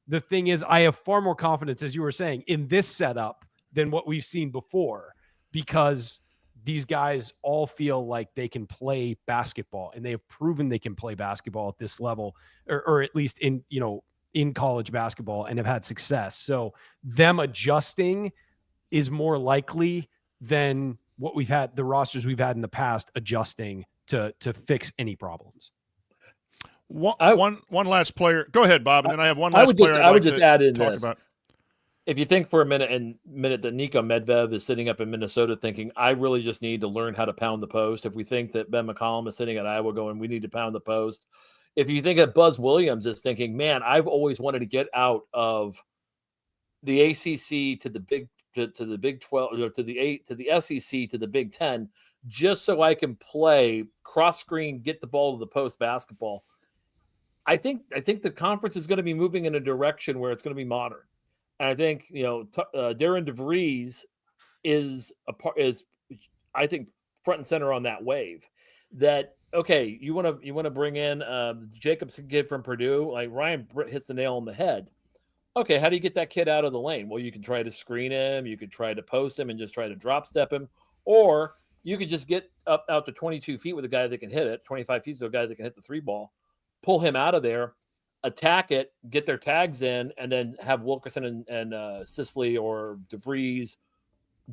the thing is, I have far more confidence, as you were saying, in this setup than what we've seen before, because these guys all feel like they can play basketball, and they have proven they can play basketball at this level, or at least in college basketball, and have had success. So them adjusting is more likely than what we've had, the rosters we've had in the past adjusting to fix any problems. One last player. Go ahead, Bob, and then I have one last player. I would just add in this. About. If you think for a minute that Nico Medved is sitting up in Minnesota thinking, I really just need to learn how to pound the post. If we think that Ben McCollum is sitting at Iowa going, we need to pound the post. If you think that Buzz Williams is thinking, man, I've always wanted to get out of the ACC to the Big 12, or to the SEC, to the Big 10, just so I can play cross screen, get the ball to the post basketball. I think the conference is going to be moving in a direction where it's going to be modern. And I think, Darren DeVries is I think front and center on that wave. That, okay, you want to bring in Jacobson kid from Purdue, like Ryan Britt hits the nail on the head. Okay, how do you get that kid out of the lane? Well, you can try to screen him, you could try to post him and just try to drop step him, or you could just get up out to 22 feet with a guy that can hit it, 25 feet to a guy that can hit the three ball, pull him out of there, attack it, get their tags in, and then have Wilkerson and Sisley or DeVries,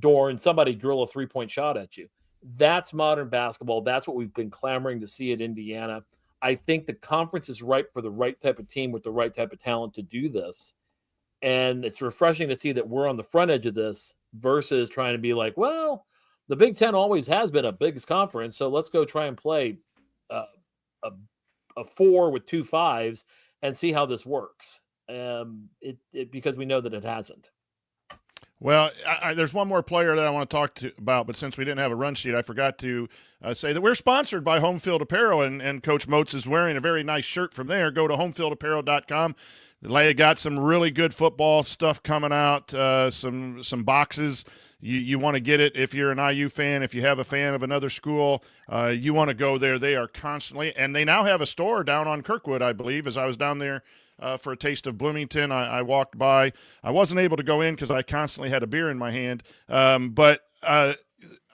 Dorn, somebody drill a three-point shot at you. That's modern basketball. That's what we've been clamoring to see at Indiana. I think the conference is ripe for the right type of team with the right type of talent to do this. And it's refreshing to see that we're on the front edge of this versus trying to be like, well, the Big Ten always has been a biggest conference, so let's go try and play a 4 with 2 5s and see how this works. Because we know that it hasn't. Well, there's one more player that I want to talk about, but since we didn't have a run sheet, I forgot to say that we're sponsored by Home Field Apparel, and Coach Moats is wearing a very nice shirt from there. Go to homefieldapparel.com. They got some really good football stuff coming out, some boxes. You want to get it if you're an IU fan, if you have a fan of another school, you want to go there. They are constantly – and they now have a store down on Kirkwood, I believe, as I was down there for a taste of Bloomington. I walked by. I wasn't able to go in because I constantly had a beer in my hand, but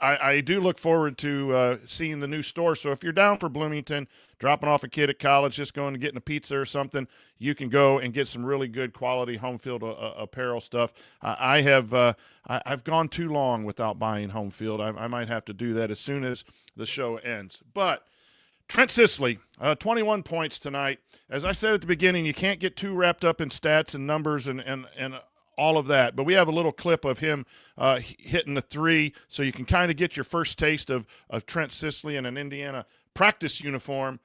I do look forward to seeing the new store. So if you're down for Bloomington, dropping off a kid at college, just going and getting a pizza or something, you can go and get some really good quality home field apparel stuff. I've gone too long without buying home field. I might have to do that as soon as the show ends. But Trent Sisley, 21 points tonight. As I said at the beginning, you can't get too wrapped up in stats and numbers and all of that. But we have a little clip of him hitting the three, so you can kind of get your first taste of Trent Sisley in an Indiana practice uniform,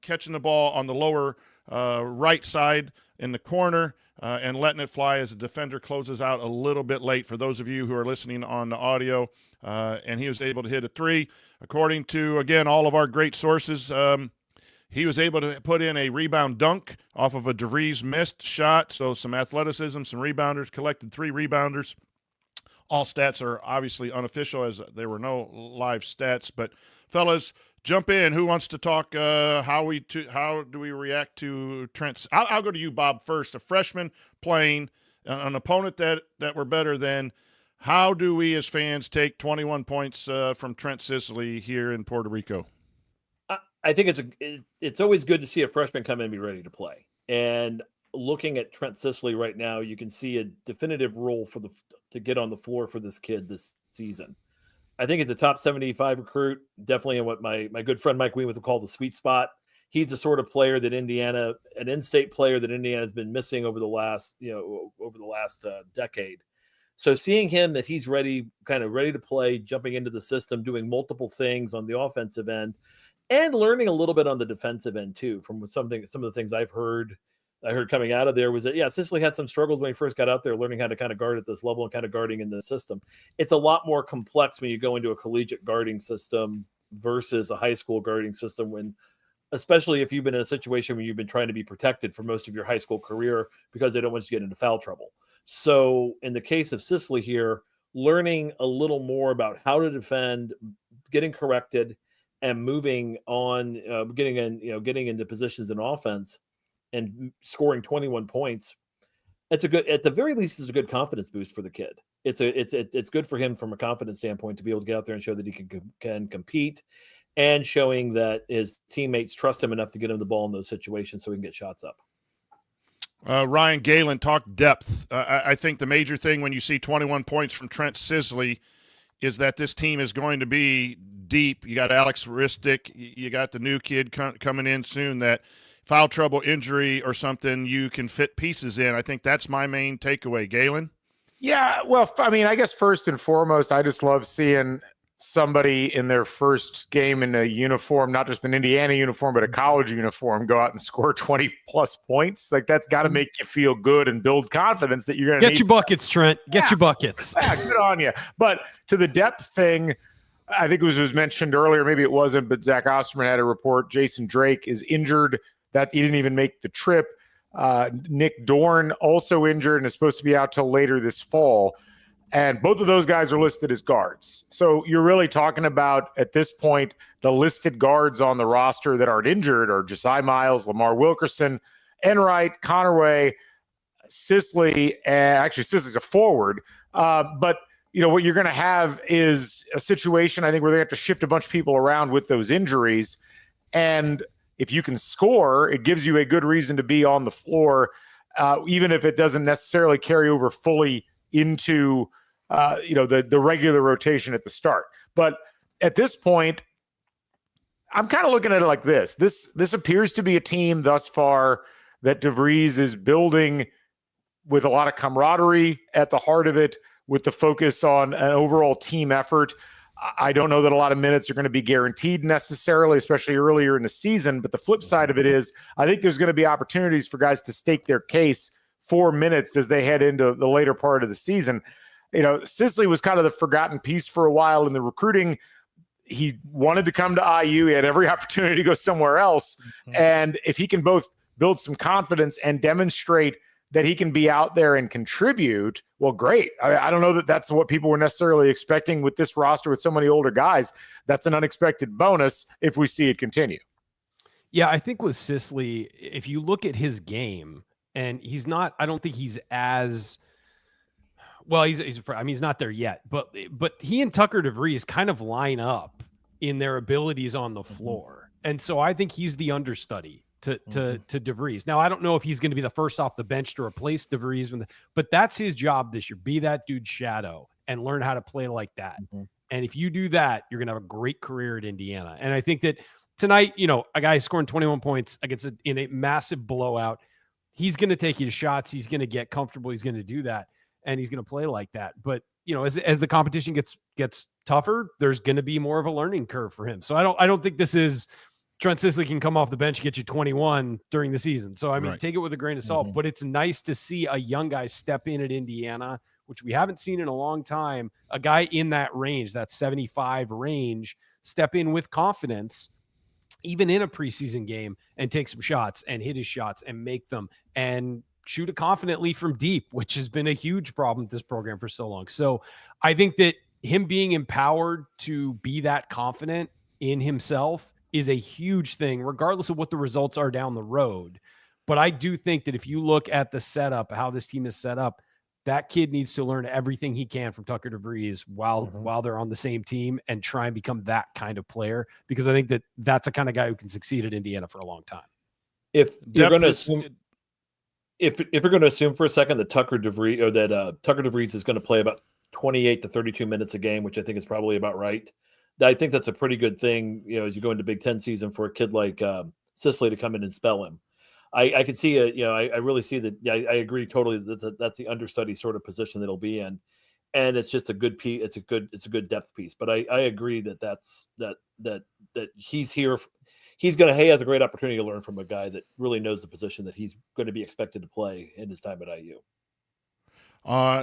catching the ball on the lower right side in the corner and letting it fly as the defender closes out a little bit late for those of you who are listening on the audio. And he was able to hit a three. According to, again, all of our great sources, he was able to put in a rebound dunk off of a DeVries missed shot. So some athleticism, some rebounders, collected 3 rebounders. All stats are obviously unofficial as there were no live stats. But, fellas, jump in. Who wants to talk how do we react to Trent? I'll go to you, Bob, first. A freshman playing an opponent that we're better than. How do we as fans take 21 points from Trent Sisley here in Puerto Rico? I think it's always good to see a freshman come in and be ready to play. And looking at Trent Sisley right now, you can see a definitive role to get on the floor for this kid this season. I think it's a top 75 recruit, definitely in what my good friend Mike Weemuth would call the sweet spot. he's the sort of player that an in-state player that Indiana has been missing over the last decade. So seeing him that he's ready to play, jumping into the system, doing multiple things on the offensive end, and learning a little bit on the defensive end too. From some of the things I heard coming out of there was that Sisley had some struggles when he first got out there, learning how to kind of guard at this level and kind of guarding in the system. It's a lot more complex when you go into a collegiate guarding system versus a high school guarding system, especially if you've been in a situation where you've been trying to be protected for most of your high school career because they don't want you to get into foul trouble. So in the case of Sisley here, learning a little more about how to defend, getting corrected, and moving on, getting into positions in offense and scoring 21 points. At the very least, it's a good confidence boost for the kid. It's good for him from a confidence standpoint to be able to get out there and show that he can compete, and showing that his teammates trust him enough to get him the ball in those situations so he can get shots up. Ryan Galen talked depth. I think the major thing when you see 21 points from Trent Sisley is that this team is going to be deep. You got Alex Ristic. You got the new kid coming in soon that foul trouble, injury, or something, you can fit pieces in. I think that's my main takeaway. Galen? Yeah, well, I mean, I guess first and foremost, I just love seeing somebody in their first game in a uniform, not just an Indiana uniform, but a college uniform, go out and score 20-plus points. Like, that's got to make you feel good and build confidence that you're going to get your buckets, Trent. Get your buckets. Yeah, good on you. But to the depth thing, I think it was mentioned earlier, maybe it wasn't, but Zach Osterman had a report. Jason Drake is injured. That he didn't even make the trip. Nick Dorn also injured and is supposed to be out till later this fall. And both of those guys are listed as guards. So you're really talking about, at this point, the listed guards on the roster that aren't injured are Josiah Miles, Lamar Wilkerson, Enright, Connerway, Sisley. Actually, Sisley's a forward. But what you're going to have is a situation, I think, where they have to shift a bunch of people around with those injuries. And if you can score, it gives you a good reason to be on the floor, even if it doesn't necessarily carry over fully into the regular rotation at the start. But at this point, I'm kind of looking at it like this. This appears to be a team thus far that DeVries is building with a lot of camaraderie at the heart of it, with the focus on an overall team effort. I don't know that a lot of minutes are going to be guaranteed necessarily, especially earlier in the season. But the flip side of it is, I think there's going to be opportunities for guys to stake their case for minutes as they head into the later part of the season. Sisley was kind of the forgotten piece for a while in the recruiting. He wanted to come to IU. He had every opportunity to go somewhere else. Mm-hmm. And if he can both build some confidence and demonstrate that he can be out there and contribute, well, great. I don't know that that's what people were necessarily expecting with this roster with so many older guys. That's an unexpected bonus if we see it continue. Yeah, I think with Sisley, if you look at his game, and I don't think he's as well. He's not there yet, but he and Tucker DeVries kind of line up in their abilities on the floor, and so I think he's the understudy to DeVries. Now, I don't know if he's going to be the first off the bench to replace DeVries, but that's his job this year. Be that dude's shadow and learn how to play like that. Mm-hmm. And if you do that, you're going to have a great career at Indiana. And I think that tonight, a guy scoring 21 points in a massive blowout, he's going to take you to shots. He's going to get comfortable. He's going to do that, and he's going to play like that. But as the competition gets tougher, there's going to be more of a learning curve for him. So I don't think this is Trent Sisley can come off the bench and get you 21 during the season. So right. Take it with a grain of salt. Mm-hmm. But it's nice to see a young guy step in at Indiana, which we haven't seen in a long time. A guy in that range, that 75 range, step in with confidence, even in a preseason game, and take some shots and hit his shots and make them and shoot it confidently from deep, which has been a huge problem with this program for so long. So I think that him being empowered to be that confident in himself is a huge thing, regardless of what the results are down the road. But I do think that if you look at the setup, how this team is set up, that kid needs to learn everything he can from Tucker DeVries while they're on the same team and try and become that kind of player, because I think that that's a kind of guy who can succeed at Indiana for a long time. If you're going to assume, if you're going to assume for a second that Tucker DeVries is going to play about 28 to 32 minutes a game, which I think is probably about right, I think that's a pretty good thing, as you go into Big Ten season for a kid like Sisley to come in and spell him. I can see I really see that. I agree totally that's the understudy sort of position that he'll be in, and it's just a good piece. It's a good depth piece. But I agree that he's here. He has a great opportunity to learn from a guy that really knows the position that he's going to be expected to play in his time at IU.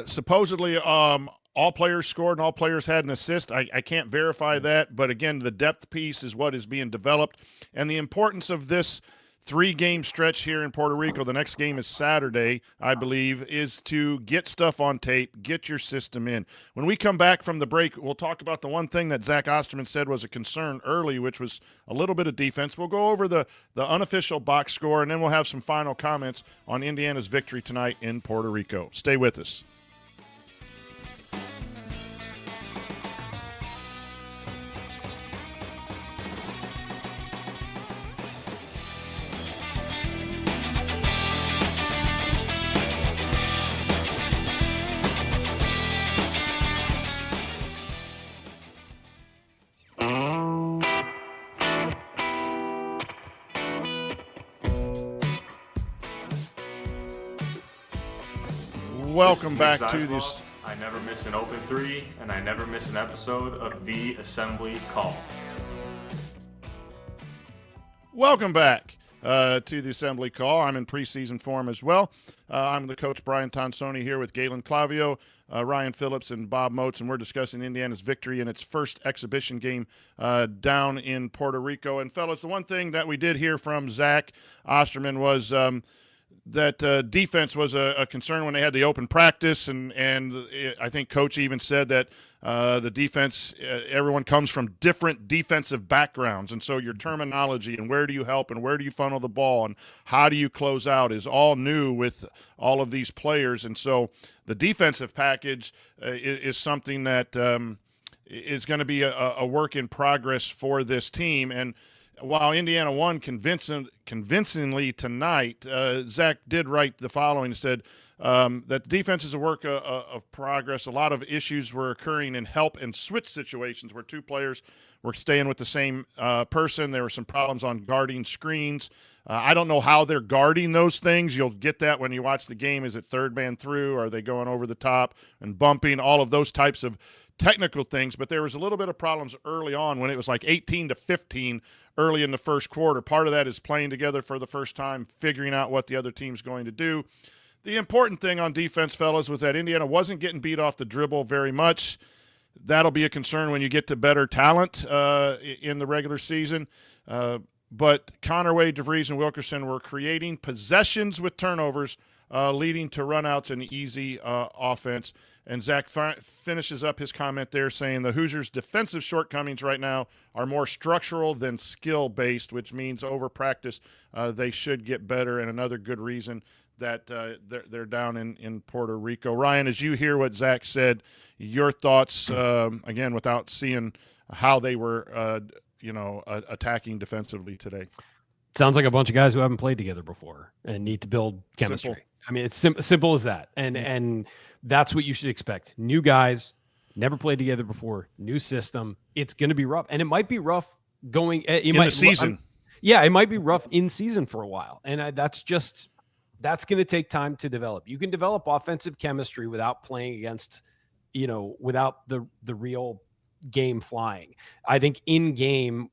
Supposedly, all players scored and all players had an assist. I can't verify that, but again, the depth piece is what is being developed, and the importance of this 3-game stretch here in Puerto Rico. The next game is Saturday, I believe, is to get stuff on tape, get your system in. When we come back from the break, we'll talk about the one thing that Zach Osterman said was a concern early, which was a little bit of defense. We'll go over the unofficial box score, and then we'll have some final comments on Indiana's victory tonight in Puerto Rico. Stay with us. Welcome back to this. I never miss an open three, and I never miss an episode of the Assembly Call. Welcome back to the Assembly Call. I'm in preseason form as well. I'm the coach, Brian Tonsoni, here with Galen Clavio, Ryan Phillips, and Bob Moats, and we're discussing Indiana's victory in its first exhibition game down in Puerto Rico. And, fellas, the one thing that we did hear from Zach Osterman was that defense was a concern when they had the open practice, and I think Coach even said that the defense, everyone comes from different defensive backgrounds, and so your terminology and where do you help and where do you funnel the ball and how do you close out is all new with all of these players, and so the defensive package is something that is going to be a work in progress for this team. And while Indiana won convincingly tonight, Zach did write the following. He said that defense is a work of progress. A lot of issues were occurring in help and switch situations where two players were staying with the same person. There were some problems on guarding screens. I don't know how they're guarding those things. You'll get that when you watch the game. Is it third man through? Are they going over the top and bumping? All of those types of technical things, but there was a little bit of problems early on when it was like 18-15 early in the first quarter. Part of that is playing together for the first time, figuring out what the other team's going to do. The important thing on defense, fellas, was that Indiana wasn't getting beat off the dribble very much. That'll be a concern when you get to better talent in the regular season. But Connerway, DeVries, and Wilkerson were creating possessions with turnovers, leading to runouts and easy offense. And Zach finishes up his comment there saying the Hoosiers' defensive shortcomings right now are more structural than skill-based, which means over practice they should get better, and another good reason that they're down in Puerto Rico. Ryan, as you hear what Zach said, your thoughts, again, without seeing how they were attacking defensively today. Sounds like a bunch of guys who haven't played together before and need to build chemistry. Simple. I mean, it's simple as that. And that's what you should expect. New guys, never played together before, new system. It's going to be rough. And it might be rough going in the season. It might be rough in season for a while. And that's going to take time to develop. You can develop offensive chemistry without playing against, without the real game flying. I think in game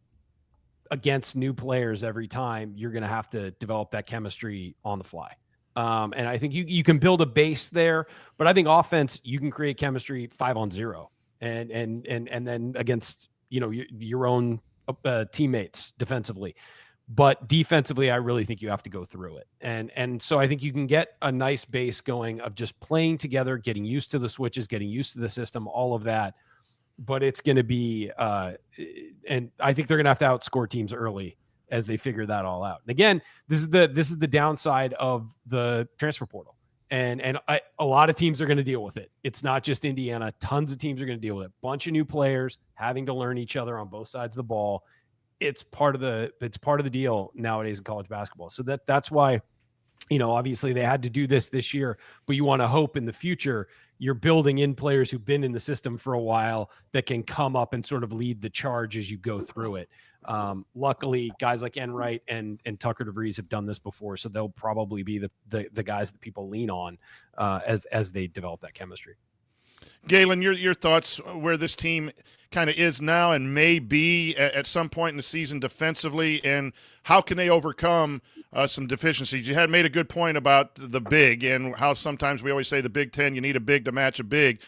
against new players every time, you're going to have to develop that chemistry on the fly. And I think you can build a base there, but I think offense, you can create chemistry 5-on-0 and then against, your own teammates defensively. But defensively, I really think you have to go through it. And so I think you can get a nice base going of just playing together, getting used to the switches, getting used to the system, all of that. But it's going to be, and I think they're going to have to outscore teams early as they figure that all out. And again, this is the downside of the transfer portal, and a lot of teams are going to deal with it. It's not just Indiana; tons of teams are going to deal with it. Bunch of new players having to learn each other on both sides of the ball. It's part of the deal nowadays in college basketball. So that's why, obviously they had to do this year, but you want to hope in the future you're building in players who've been in the system for a while that can come up and sort of lead the charge as you go through it. Luckily, guys like Enright and Tucker DeVries have done this before, so they'll probably be the guys that people lean on as they develop that chemistry. Galen, your thoughts where this team kind of is now and may be at some point in the season defensively, and how can they overcome some deficiencies? You had made a good point about the big and how sometimes we always say the Big Ten, you need a big to match a big.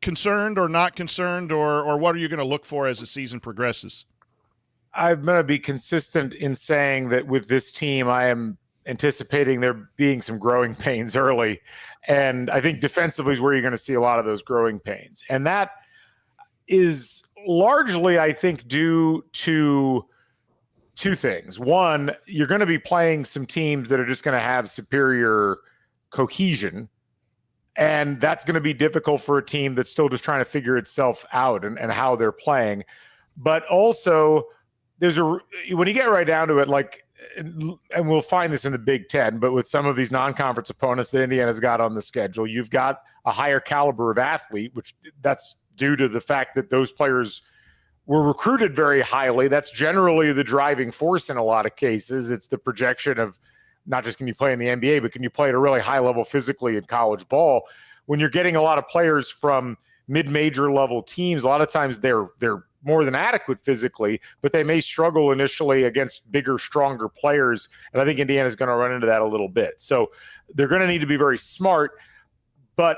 Concerned or not concerned, or what are you going to look for as the season progresses? I'm going to be consistent in saying that with this team, I am anticipating there being some growing pains early. And I think defensively is where you're going to see a lot of those growing pains. And that is largely, I think, due to two things. One, you're going to be playing some teams that are just going to have superior cohesion. And that's going to be difficult for a team that's still just trying to figure itself out and how they're playing. But also, when you get right down to it, like, and we'll find this in the Big Ten, but with some of these non-conference opponents that Indiana's got on the schedule, you've got a higher caliber of athlete, which that's due to the fact that those players were recruited very highly. That's generally the driving force in a lot of cases. It's the projection of not just can you play in the NBA, but can you play at a really high level physically in college ball? When you're getting a lot of players from mid-major level teams, a lot of times they're more than adequate physically, but they may struggle initially against bigger, stronger players. And I think Indiana's going to run into that a little bit. So they're going to need to be very smart. But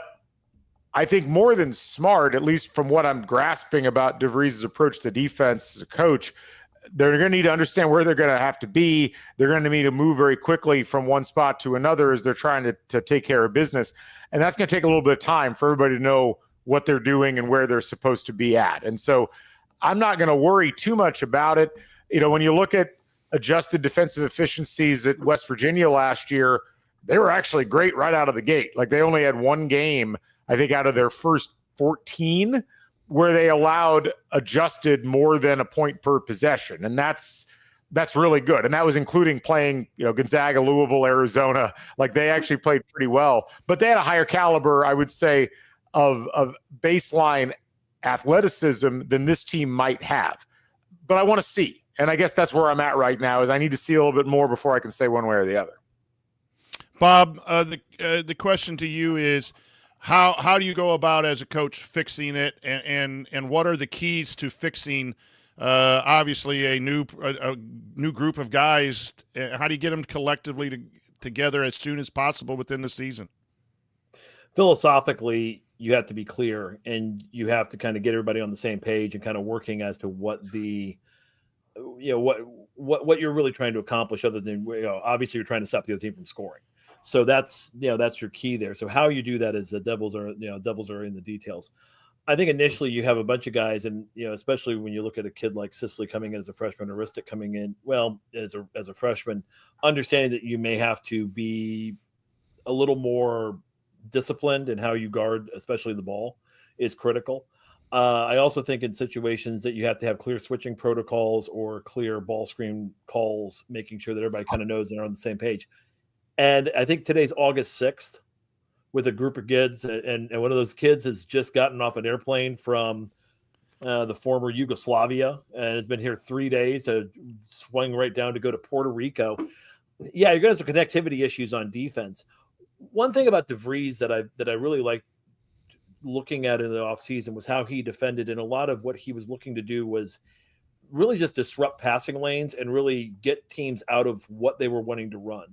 I think more than smart, at least from what I'm grasping about DeVries' approach to defense as a coach, they're going to need to understand where they're going to have to be. They're going to need to move very quickly from one spot to another as they're trying to take care of business. And that's going to take a little bit of time for everybody to know what they're doing and where they're supposed to be at. And so I'm not going to worry too much about it. You know, when you look at adjusted defensive efficiencies at West Virginia last year, they were actually great right out of the gate. Like, they only had one game, I think, out of their first 14 where they allowed adjusted more than a point per possession. And that's really good. And that was including playing, Gonzaga, Louisville, Arizona. Like, they actually played pretty well, but they had a higher caliber, I would say, of baseline athleticism than this team might have. But I want to see. And I guess that's where I'm at right now, is I need to see a little bit more before I can say one way or the other. Bob, the question to you is, how do you go about as a coach fixing it, and what are the keys to fixing obviously a new group of guys? How do you get them collectively together as soon as possible within the season? Philosophically, you have to be clear, and you have to kind of get everybody on the same page and kind of working as to what what you're really trying to accomplish, other than, obviously you're trying to stop the other team from scoring. So that's your key there. So how you do that is the devils are in the details. I think initially you have a bunch of guys, and especially when you look at a kid like Sisley coming in as a freshman, or Ristic coming in as a freshman, understanding that you may have to be a little more disciplined in how you guard, especially the ball, is critical. I also think in situations that you have to have clear switching protocols or clear ball screen calls, making sure that everybody kind of knows they're on the same page. And I think today's August 6th with a group of kids, and one of those kids has just gotten off an airplane from the former Yugoslavia and has been here 3 days to swing right down to go to Puerto Rico. Yeah, you're going to have some connectivity issues on defense. One thing about DeVries that I really liked looking at in the offseason was how he defended, and a lot of what he was looking to do was really just disrupt passing lanes and really get teams out of what they were wanting to run.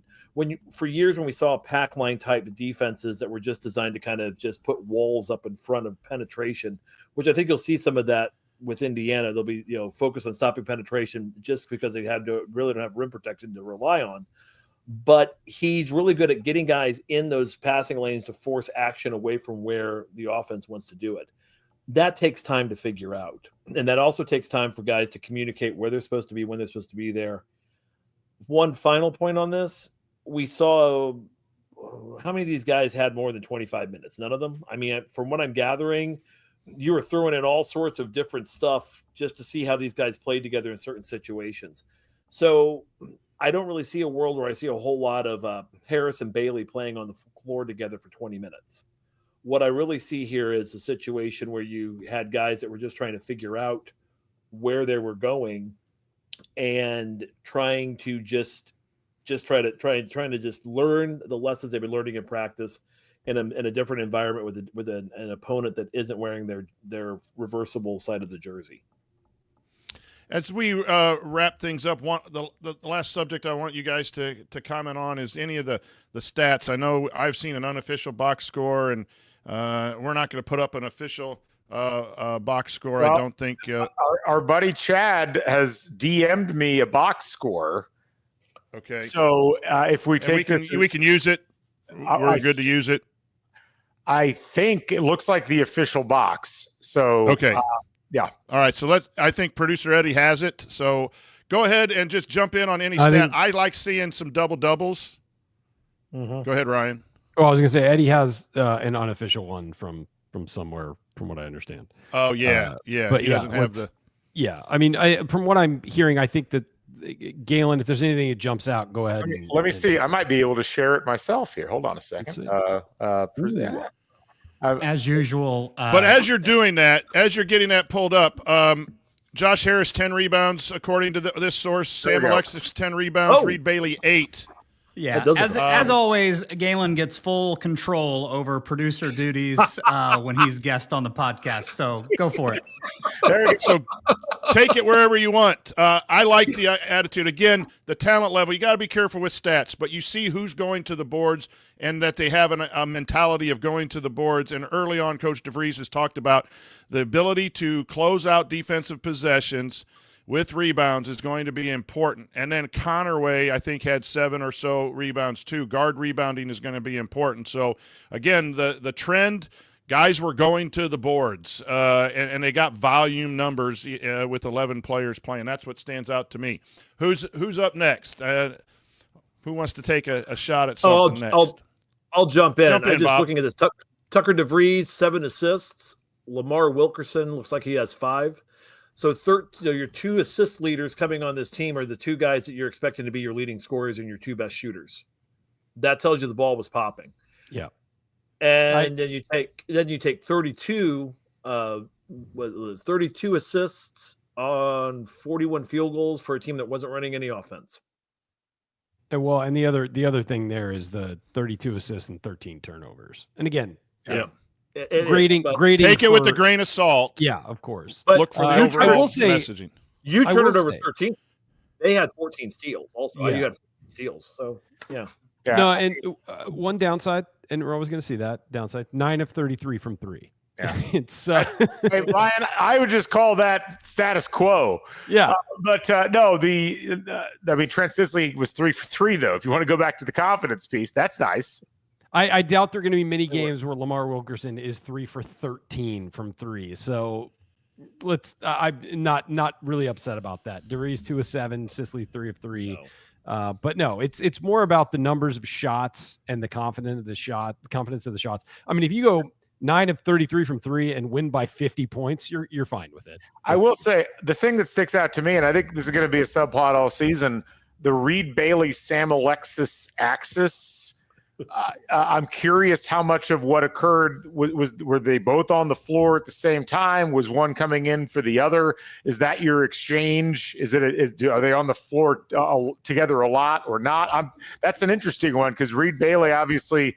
For years when we saw pack line type defenses that were just designed to kind of just put walls up in front of penetration, which I think you'll see some of that with Indiana. They'll be focused on stopping penetration just because they really don't have rim protection to rely on. But he's really good at getting guys in those passing lanes to force action away from where the offense wants to do it. That takes time to figure out. And that also takes time for guys to communicate where they're supposed to be, when they're supposed to be there. One final point on this, we saw how many of these guys had more than 25 minutes? None of them. I mean, from what I'm gathering, you were throwing in all sorts of different stuff just to see how these guys played together in certain situations. So I don't really see a world where I see a whole lot of Harris and Bailey playing on the floor together for 20 minutes. What I really see here is a situation where you had guys that were just trying to figure out where they were going and trying to just trying to just learn the lessons they've been learning in practice in a different environment with an opponent that isn't wearing their reversible side of the jersey. As we wrap things up, the last subject I want you guys to comment on is any of the stats. I know I've seen an unofficial box score, and we're not going to put up an official box score. Well, I don't think. Our buddy Chad has DM'd me a box score. Okay. So if we take we can use it. We're good to use it. I think it looks like the official box. So okay. Yeah. All right. So I think producer Eddie has it. So go ahead and just jump in on any stat. I like seeing some double doubles. Mm-hmm. Go ahead, Ryan. Oh, I was going to say Eddie has an unofficial one from somewhere, from what I understand. Oh yeah, But he doesn't have the. Yeah, I mean, from what I'm hearing, I think that Galen, if there's anything that jumps out, go ahead. Let me see. I might be able to share it myself here. Hold on a second. As usual. But as you're doing that, as you're getting that pulled up, Josh Harris 10 rebounds according to this source. Sam Alexis 10 rebounds. Reed Bailey 8. Yeah, as always, Galen gets full control over producer duties when he's guest on the podcast. So go for it. So take it wherever you want. I like the attitude. Again, the talent level, you got to be careful with stats, but you see who's going to the boards and that they have a mentality of going to the boards. And early on, Coach DeVries has talked about the ability to close out defensive possessions with rebounds is going to be important. And then Connerway, I think, had 7 or so rebounds too. Guard rebounding is going to be important. So, again, the trend, guys were going to the boards, and they got volume numbers with 11 players playing. That's what stands out to me. Who's up next? Who wants to take a shot at something next? I'll jump in. I'm just Bob. looking at this. Tucker DeVries, 7 assists. Lamar Wilkerson looks like he has 5. So your 2 assist leaders coming on this team are the 2 guys that you're expecting to be your leading scorers and your 2 best shooters. That tells you the ball was popping. Yeah. And then you take 32 32 assists on 41 field goals for a team that wasn't running any offense. And well, and the other thing there is the 32 assists and 13 turnovers. And again, grading. Take it with a grain of salt. Yeah, of course. But look for the overall messaging. You turned it over 13. They had 14 steals also. Yeah. You had 14 steals. So, yeah. No, and one downside, and we're always going to see that downside, 9 of 33 from 3. Yeah. It's hey, Ryan, I would just call that status quo. Yeah. But no, I mean, Trent Sisley was 3 for 3, though. If you want to go back to the confidence piece, that's nice. I doubt there are going to be many games where Lamar Wilkerson is 3 for 13 from 3. So I'm not really upset about that. DeVries 2 of 7, Sisley 3 of 3. No. But no, it's more about the numbers of shots and the confidence of the shots. I mean, if you go 9 of 33 from 3 and win by 50 points, you're fine with it. I will say the thing that sticks out to me, and I think this is going to be a subplot all season, the Reed Bailey, Sam Alexis axis. I'm curious how much of what occurred were they both on the floor at the same time? Was one coming in for the other? Is that your exchange? Are they on the floor together a lot or not? That's an interesting one because Reed Bailey obviously,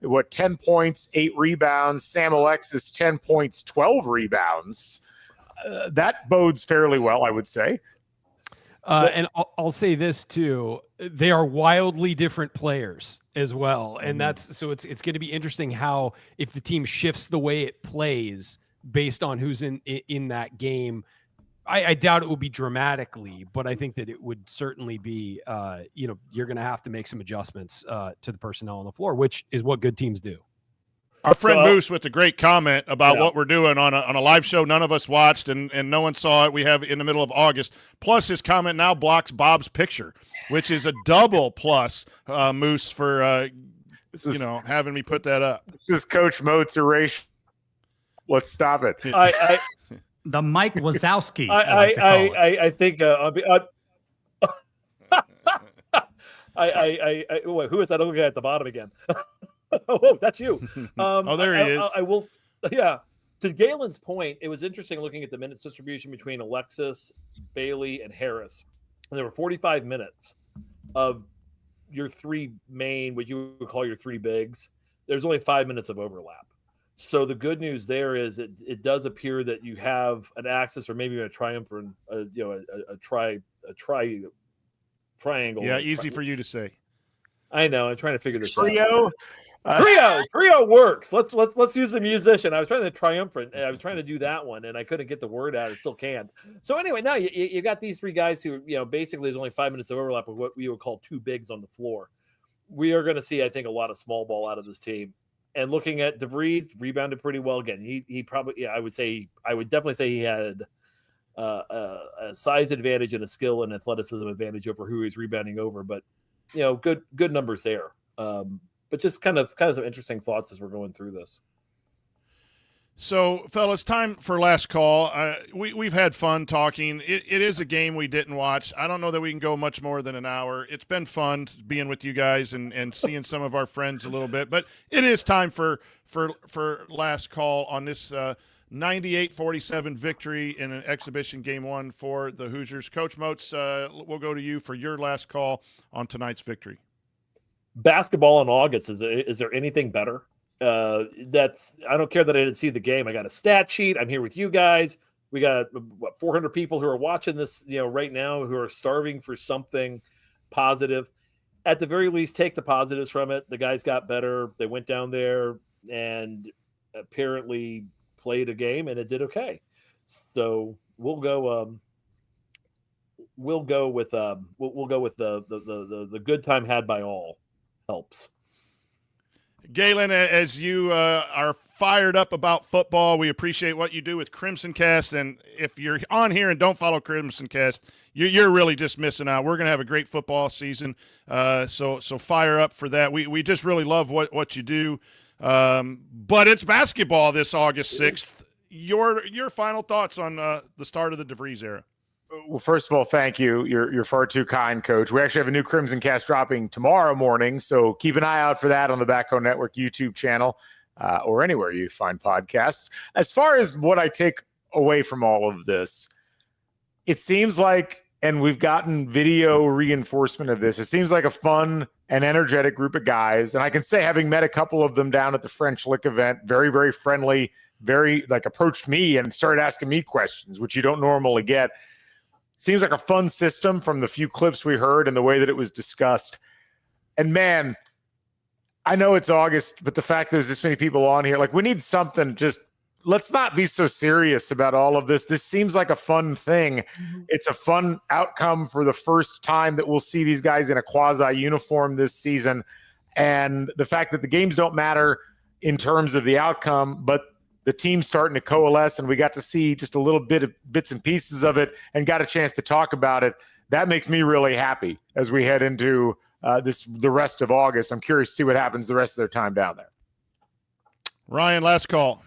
10 points, 8 rebounds. Sam Alexis 10 points, 12 rebounds. That bodes fairly well, I would say. And I'll say this too: they are wildly different players as well, and it's going to be interesting how if the team shifts the way it plays based on who's in that game. I doubt it will be dramatically, but I think that it would certainly be. You're going to have to make some adjustments to the personnel on the floor, which is what good teams do. Our friend Moose with a great comment about what we're doing on a live show none of us watched and no one saw it. We have in the middle of August. Plus, his comment now blocks Bob's picture, which is a double plus, Moose, for having me put that up. This is Coach Moat's erasure. Let's stop it. The Mike Wazowski. I think who is that looking at the bottom again? Oh, that's you. Oh, there he is. I will. Yeah. To Galen's point, it was interesting looking at the minutes distribution between Alexis, Bailey, and Harris. And there were 45 minutes of your three main, what you would call your three bigs. There's only 5 minutes of overlap. So the good news there is it does appear that you have an axis or maybe a triumvirate, a triangle. Yeah, easy for you to say. I know. I'm trying to figure this Trio. out. Trio works. Let's use the musician. I was trying to triumphant. I was trying to do that one, and I couldn't get the word out. I still can't. So anyway, now you got these three guys who, basically there's only 5 minutes of overlap of what we would call two bigs on the floor. We are going to see, I think, a lot of small ball out of this team. And looking at DeVries, rebounded pretty well again. He probably, I would definitely say he had a size advantage and a skill and athleticism advantage over who he's rebounding over. But good numbers there. But just kind of some interesting thoughts as we're going through this. So, fellas, time for last call. We've had fun talking. It is a game we didn't watch. I don't know that we can go much more than an hour. It's been fun being with you guys and seeing some of our friends a little bit. But it is time for last call on this 98-47 victory in an exhibition game one for the Hoosiers. Coach Moats, we'll go to you for your last call on tonight's victory. Basketball in August, is there anything better? I don't care that I didn't see the game. I got a stat sheet. I'm here with you guys. We got 400 people who are watching this, right now, who are starving for something positive. At the very least, take the positives from it. The guys got better. They went down there and apparently played a game, and it did okay. So we'll go with the good time had by all helps. Galen, as you are fired up about football, we appreciate what you do with Crimson Cast. And if you're on here and don't follow Crimson Cast, you're really just missing out. We're going to have a great football season, so fire up for that. We just really love what you do. But it's basketball this August 6th. Your final thoughts on the start of the DeVries era? Well, first of all, thank you. You're far too kind, Coach. We actually have a new Crimson Cast dropping tomorrow morning, so keep an eye out for that on the Backbone Network YouTube channel or anywhere you find podcasts. As far as what I take away from all of this, it seems like, and we've gotten video reinforcement of this, it seems like a fun and energetic group of guys. And I can say, having met a couple of them down at the French Lick event, very, very friendly, very approached me and started asking me questions, which you don't normally get. Seems like a fun system from the few clips we heard and the way that it was discussed. And man, I know it's August, but the fact there's this many people on here, we need something. Just let's not be so serious about all of this. This seems like a fun thing. Mm-hmm. It's a fun outcome for the first time that we'll see these guys in a quasi uniform this season. And the fact that the games don't matter in terms of the outcome, but the team's starting to coalesce, and we got to see just a little bit of bits and pieces of it and got a chance to talk about it. That makes me really happy as we head into the rest of August. I'm curious to see what happens the rest of their time down there. Ryan, last call.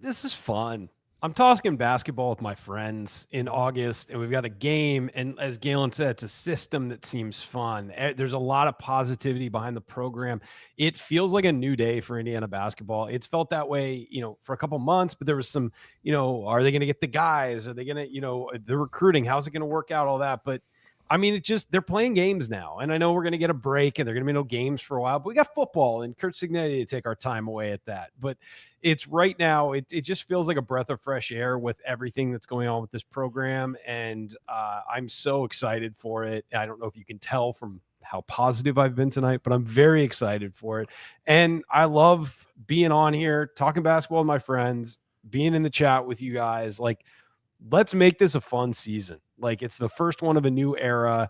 This is fun. I'm talking basketball with my friends in August, and we've got a game. And as Galen said, it's a system that seems fun. There's a lot of positivity behind the program. It feels like a new day for Indiana basketball. It's felt that way, for a couple months, but there was some, are they going to get the guys? Are they going to, the recruiting? How's it going to work out? All that. But I mean, they're playing games now. And I know we're going to get a break and they're going to be no games for a while, but we got football and Kurt Signetti to take our time away at that. But it's right now, it just feels like a breath of fresh air with everything that's going on with this program. And I'm so excited for it. I don't know if you can tell from how positive I've been tonight, but I'm very excited for it. And I love being on here, talking basketball with my friends, being in the chat with you guys. Let's make this a fun season. It's the first one of a new era.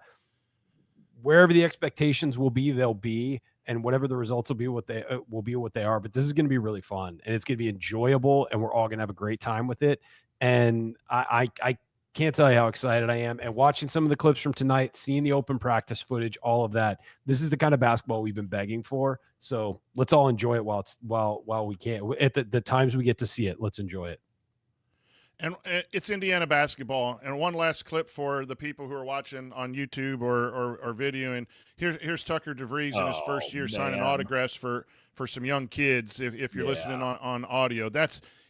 Wherever the expectations will be, they'll be, and whatever the results will be, what they are. But this is going to be really fun, and it's going to be enjoyable, and we're all going to have a great time with it. And I can't tell you how excited I am. And watching some of the clips from tonight, seeing the open practice footage, all of that. This is the kind of basketball we've been begging for. So let's all enjoy it while we can. At the times we get to see it, let's enjoy it. And it's Indiana basketball. And one last clip for the people who are watching on YouTube or videoing. Here's Tucker DeVries in his first year signing autographs for some young kids. If you're listening on audio,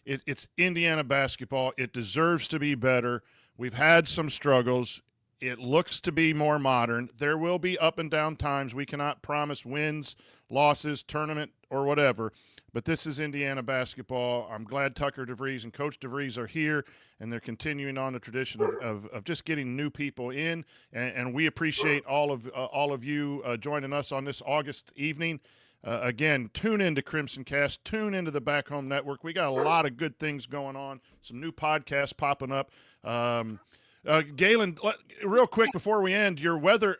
it's Indiana basketball. It deserves to be better. We've had some struggles. It looks to be more modern. There will be up and down times. We cannot promise wins, losses, tournament, or whatever. But this is Indiana basketball. I'm glad Tucker DeVries and Coach DeVries are here, and they're continuing on the tradition of just getting new people in. And we appreciate all of you joining us on this August evening. Again, tune into Crimson Cast. Tune into the Back Home Network. We got a lot of good things going on. Some new podcasts popping up. Galen, real quick before we end, football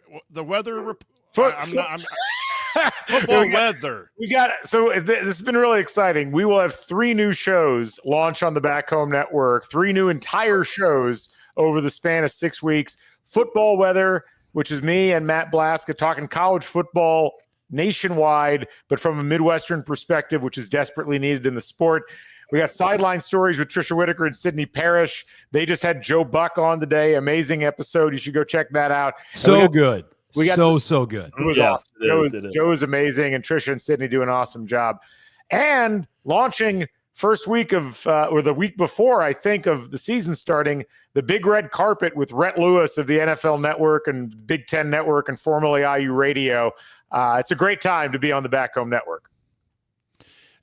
weather. We got so this has been really exciting. We will have 3 new shows launch on the Back Home Network. 3 new entire shows over the span of 6 weeks. Football weather, which is me and Matt Blaska talking college football nationwide, but from a Midwestern perspective, which is desperately needed in the sport. We got sideline stories with Trisha Whitaker and Sydney Parrish. They just had Joe Buck on today. Amazing episode. You should go check that out. So good. We got so good. It was awesome. Joe is amazing, and Trisha and Sydney do an awesome job. And launching first week of or the week before, I think, of the season starting, the Big Red Carpet with Rhett Lewis of the NFL Network and Big Ten Network and formerly IU Radio. It's a great time to be on the Back Home Network.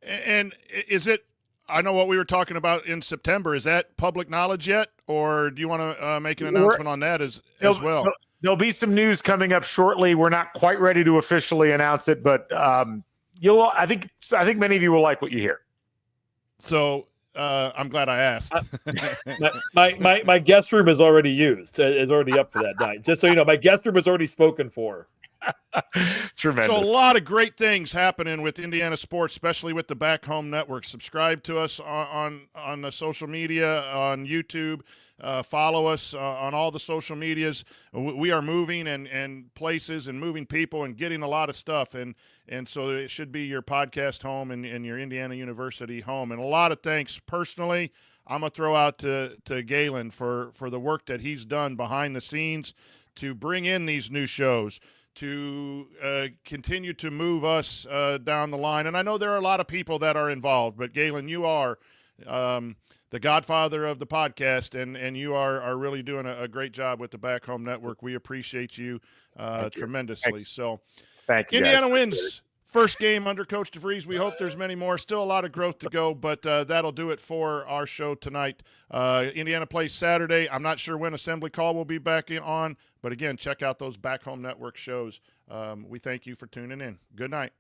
And is it? I know what we were talking about in September. Is that public knowledge yet, or do you want to make an announcement on that as well? There'll be some news coming up shortly. We're not quite ready to officially announce it, but I think many of you will like what you hear. So I'm glad I asked. my guest room is already used. Is already up for that night. Just so you know, my guest room is already spoken for. Tremendous. So a lot of great things happening with Indiana sports, especially with the Back Home Network. Subscribe to us on the social media, on YouTube. Follow us on all the social medias. We are moving and places and moving people and getting a lot of stuff. And so it should be your podcast home and your Indiana University home. And a lot of thanks personally. I'm going to throw out to Galen for the work that he's done behind the scenes to bring in these new shows, to continue to move us down the line. And I know there are a lot of people that are involved, but Galen, you are the godfather of the podcast, and you are really doing a great job with the Back Home Network. We appreciate you tremendously. Thanks. So Thank you. Indiana guys. wins. First game under Coach DeVries. We hope there's many more. Still a lot of growth to go, but that'll do it for our show tonight. Indiana plays Saturday. I'm not sure when Assembly Call will be back on, but again, check out those Back Home Network shows. We thank you for tuning in. Good night.